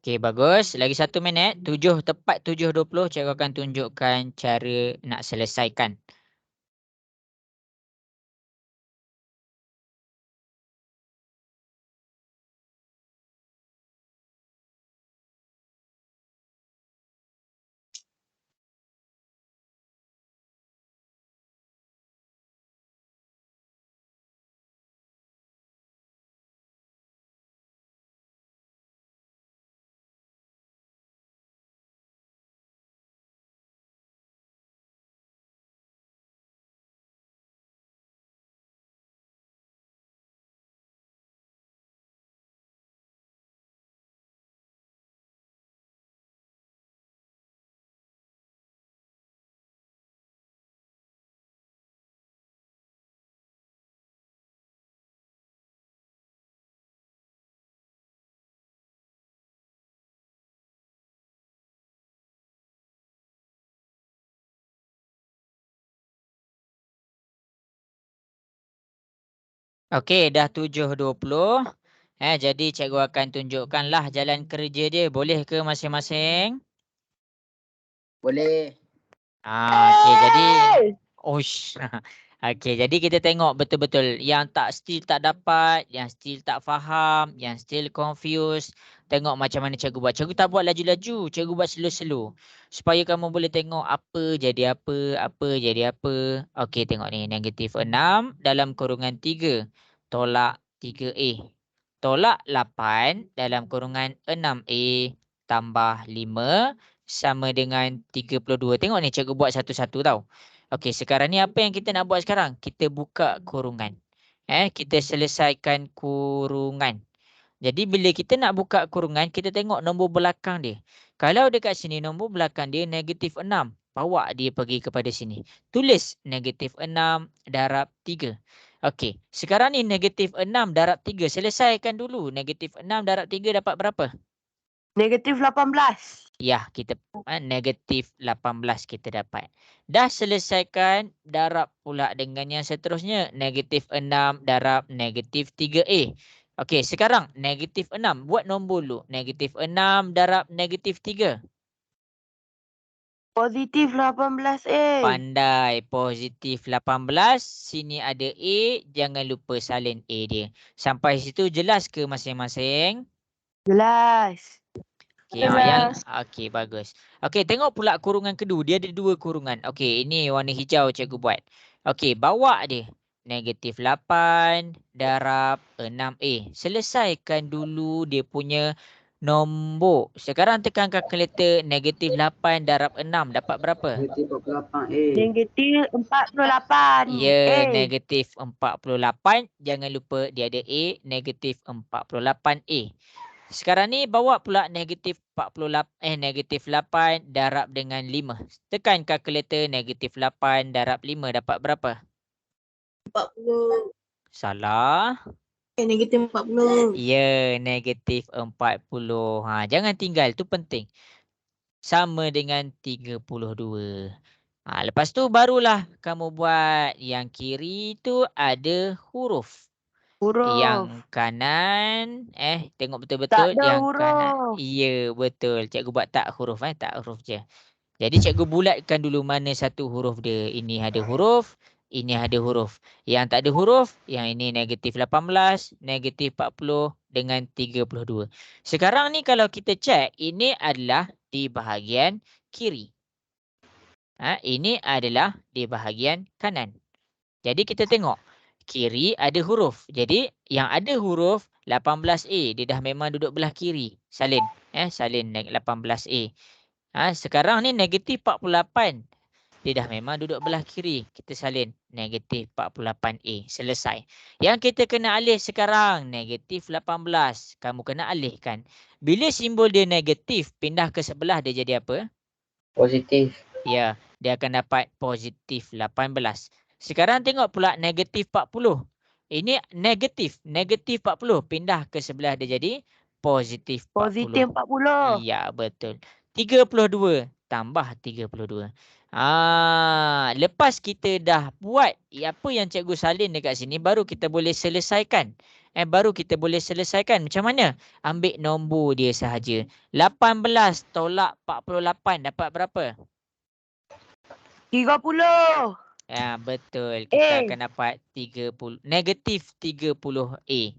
Okey, bagus. Lagi 1 minit. Tepat 7.20. Cikgu akan tunjukkan cara nak selesaikan. Okey, dah 7.20. Jadi cikgu akan tunjukkanlah jalan kerja dia. Boleh ke masing-masing? Boleh. Okey, jadi Oish. Okey, jadi kita tengok betul-betul yang still tak dapat, yang still tak faham, yang still confused. Tengok macam mana cikgu buat. Cikgu tak buat laju-laju, cikgu buat slow-slow. Supaya kamu boleh tengok apa jadi apa jadi apa. Okey, tengok ni. -6 dalam kurungan 3 tolak 3A. Tolak 8 dalam kurungan 6A tambah 5 sama dengan 32. Tengok ni cikgu buat satu-satu tau. Okey, sekarang ni apa yang kita nak buat sekarang? Kita buka kurungan. Kita selesaikan kurungan. Jadi bila kita nak buka kurungan, kita tengok nombor belakang dia. Kalau dekat sini nombor belakang dia -6, bawa dia pergi kepada sini. Tulis -6 darab 3. Okey, sekarang ni -6 darab 3. Selesaikan dulu. -6 darab 3 dapat berapa? -18. Ya, kita -18 kita dapat. Dah selesaikan, darab pula dengan yang seterusnya. -6 darab -3A. Okey, sekarang -6. Buat nombor dulu. -6 darab -3. +18A. Pandai. Positif 18. Sini ada A. Jangan lupa salin A dia. Sampai situ jelas ke masing-masing? Jelas. Okey, okey, bagus. Okey, tengok pula kurungan kedua. Dia ada 2 kurungan. Okey, ini warna hijau cikgu buat. Okey, bawa dia. -8 darab 6A. Selesaikan dulu dia punya nombor. Sekarang tekan kalkulator. -8 darab 6 dapat berapa? -48A. -48. Ya, -48. Jangan lupa dia ada A. -48A. Sekarang ni bawa pula -8 darab dengan 5. Tekan kalkulator. -8 darab 5 dapat berapa? 40. Salah. -40. Ya, -40. Jangan tinggal. Tu penting. Sama dengan 32. Lepas tu barulah kamu buat yang kiri tu ada huruf. Yang kanan, tengok betul-betul Tak ada yang kanan. huruf. Ya, betul. Cikgu buat tak huruf, tak huruf je. Jadi cikgu bulatkan dulu mana satu huruf dia. Ini ada huruf, ini ada huruf. Yang tak ada huruf, yang ini -18, -40 dengan 32. Sekarang ni kalau kita cek, ini adalah di bahagian kiri. Ini adalah di bahagian kanan. Jadi kita tengok. Kiri ada huruf. Jadi yang ada huruf 18A. Dia dah memang duduk belah kiri. Salin. Salin 18A. Sekarang ni -48. Dia dah memang duduk belah kiri. Kita salin -48A. Selesai. Yang kita kena alih sekarang -18. Kamu kena alihkan. Bila simbol dia negatif, pindah ke sebelah dia jadi apa? Positif. Ya, dia akan dapat positif 18. Sekarang tengok pula -40. Ini negatif 40. Pindah ke sebelah dia jadi positif 40. Positif 40. Ya, betul. 32 tambah 32. Lepas kita dah buat apa yang cikgu salin dekat sini, baru kita boleh selesaikan. Macam mana? Ambil nombor dia sahaja. 18 tolak 48 dapat berapa? 30. Ya, betul. Kita akan dapat -30A.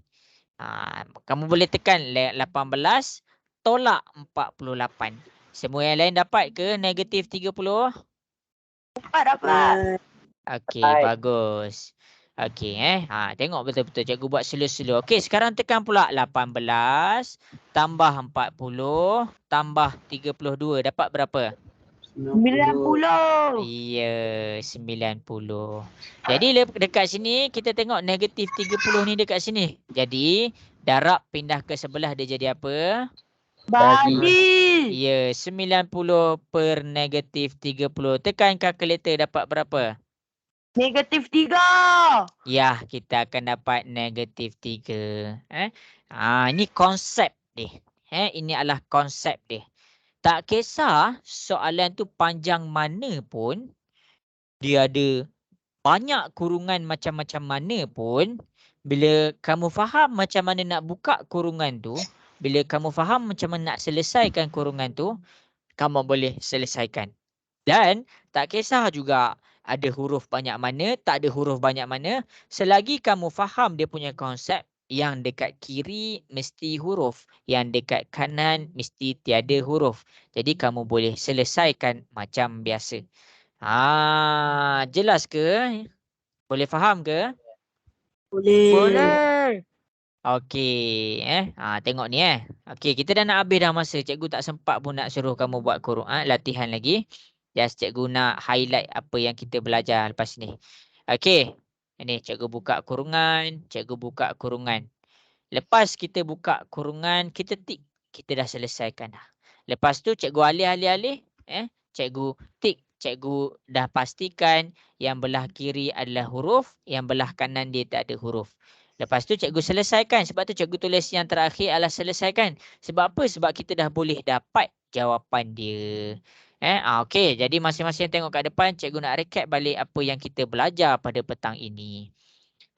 Kamu boleh tekan 18 tolak 48. Semua yang lain dapat ke -30? Dapat. Okey, bagus. Okey, tengok betul-betul cikgu buat slow-slow. Okey, sekarang tekan pula 18 tambah 40 tambah 32 dapat berapa? 90. Ya, 90. Jadi dekat sini kita tengok -30 ni dekat sini. Jadi darab pindah ke sebelah dia jadi apa? Bagi. Ya, 90 per -30. Tekan kalkulator dapat berapa? -3. Ya, kita akan dapat -3. Ini konsep dia. Ini adalah konsep dia. Tak kisah soalan tu panjang mana pun, dia ada banyak kurungan macam-macam mana pun, bila kamu faham macam mana nak buka kurungan tu, bila kamu faham macam mana nak selesaikan kurungan tu, kamu boleh selesaikan. Dan tak kisah juga ada huruf banyak mana, tak ada huruf banyak mana. Selagi kamu faham dia punya konsep, yang dekat kiri mesti huruf, yang dekat kanan mesti tiada huruf. Jadi kamu boleh selesaikan macam biasa. Jelas ke? Boleh faham ke? Boleh. Boleh. Okey, tengok ni Okey, kita dah nak habis dah masa. Cikgu tak sempat pun nak suruh kamu buat latihan lagi. Just cikgu nak highlight apa yang kita belajar lepas ni. Okey. Ini cikgu buka kurungan, cikgu buka kurungan. Lepas kita buka kurungan, kita tik. Kita dah selesaikan dah. Lepas tu cikgu alih-alih, cikgu tik. Cikgu dah pastikan yang belah kiri adalah huruf, yang belah kanan dia tak ada huruf. Lepas tu cikgu selesaikan. Sebab tu cikgu tulis yang terakhir adalah selesaikan. Sebab apa? Sebab kita dah boleh dapat jawapan dia. Okey, jadi masing-masing tengok kat depan. Cikgu nak recap balik apa yang kita belajar pada petang ini.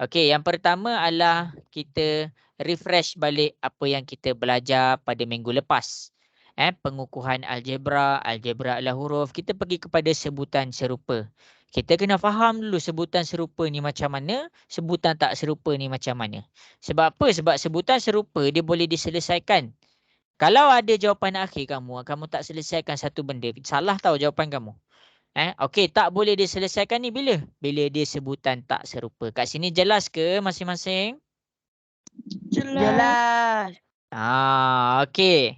Okey, yang pertama adalah kita refresh balik apa yang kita belajar pada minggu lepas. Pengukuhan algebra, algebra adalah huruf. Kita pergi kepada sebutan serupa. Kita kena faham dulu sebutan serupa ni macam mana, sebutan tak serupa ni macam mana. Sebab apa? Sebab sebutan serupa dia boleh diselesaikan. Kalau ada jawapan akhir kamu tak selesaikan satu benda, salah tahu jawapan kamu. Okey, tak boleh diselesaikan ni bila? Bila dia sebutan tak serupa. Kat sini jelas ke masing-masing? Jelas. Okey.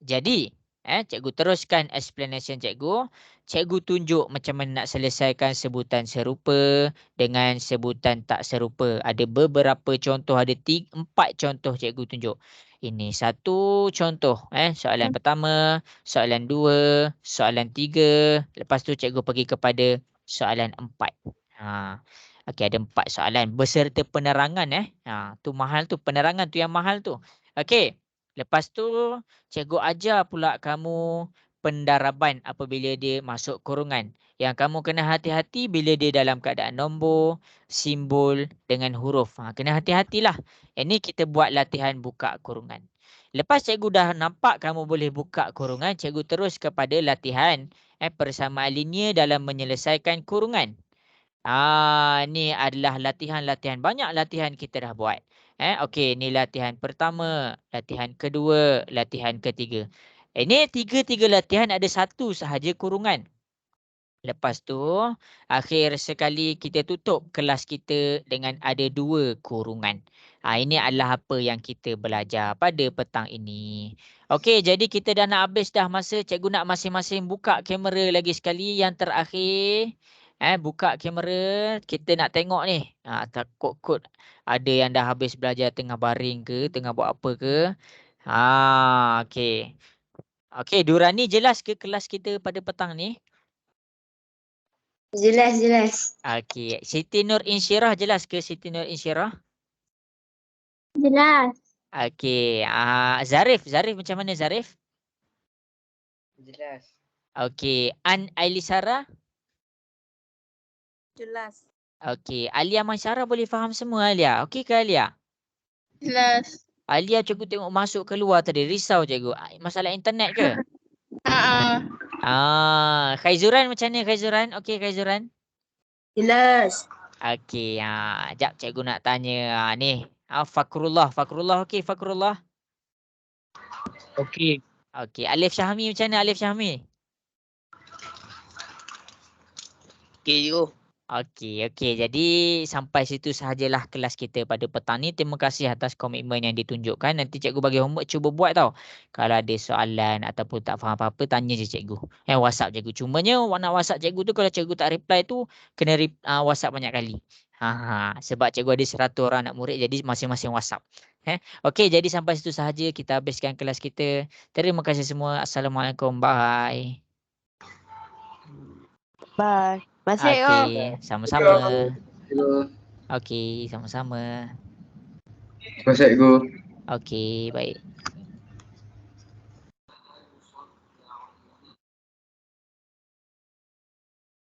Jadi, cikgu teruskan explanation cikgu. Cikgu tunjuk macam mana nak selesaikan sebutan serupa dengan sebutan tak serupa. Ada beberapa contoh, ada 4 contoh cikgu tunjuk. Ini satu contoh. Soalan pertama, soalan 2, soalan 3. Lepas tu cikgu pergi kepada soalan 4. Okey, ada 4 soalan beserta penerangan. Tu mahal tu, penerangan tu yang mahal tu. Okey. Lepas tu cikgu ajar pula kamu pendaraban apabila dia masuk kurungan. Yang kamu kena hati-hati bila dia dalam keadaan nombor, simbol dengan huruf. Kena hati-hatilah. Ini kita buat latihan buka kurungan. Lepas cikgu dah nampak kamu boleh buka kurungan, cikgu terus kepada latihan persamaan linear dalam menyelesaikan kurungan. Ni adalah latihan-latihan. Banyak latihan kita dah buat. Okey, ni latihan pertama, latihan kedua, latihan ketiga. Ini 3 latihan ada 1 sahaja kurungan. Lepas tu, akhir sekali kita tutup kelas kita dengan ada 2 kurungan. Ini adalah apa yang kita belajar pada petang ini. Okey, jadi kita dah nak habis dah masa. Cikgu nak masing-masing buka kamera lagi sekali. Yang terakhir, buka kamera. Kita nak tengok ni. Takut kot ada yang dah habis belajar tengah baring ke, tengah buat apa ke. Okey. Okey, Durani jelas ke kelas kita pada petang ni? Jelas. Okey, Siti Nur Insyirah jelas ke Siti Nur Insyirah? Jelas. Okey, Zarif macam mana Zarif? Jelas. Okey, Ailisara? Jelas. Okey, Alia Mansyara boleh faham semua Alia? Okey ke Alia? Jelas. Alia cikgu tengok masuk keluar tadi, risau cikgu. Masalah internet ke? Khaizuran macam mana Khaizuran? Okey Khaizuran? Jelas. Okey, jap cikgu nak tanya ni. Fakrullah okey Fakrullah. Okey. Okey, Alif Syahmi macam mana Alif Syahmi? Okey cikgu. Okey. Jadi sampai situ sahajalah kelas kita pada petang ni. Terima kasih atas komitmen yang ditunjukkan. Nanti cikgu bagi homework, cuba buat tau. Kalau ada soalan ataupun tak faham apa-apa, tanya je cikgu. WhatsApp cikgu. Cumanya nak WhatsApp cikgu tu, kalau cikgu tak reply tu, kena WhatsApp banyak kali. Sebab cikgu ada 100 orang anak murid, jadi masing-masing WhatsApp. Okey, jadi sampai situ sahaja kita habiskan kelas kita. Terima kasih semua. Assalamualaikum. Bye. Bye. Masih Okey, sama-sama. Cikgu. Okey, sama-sama. Terima kasih, cikgu. Okey, baik.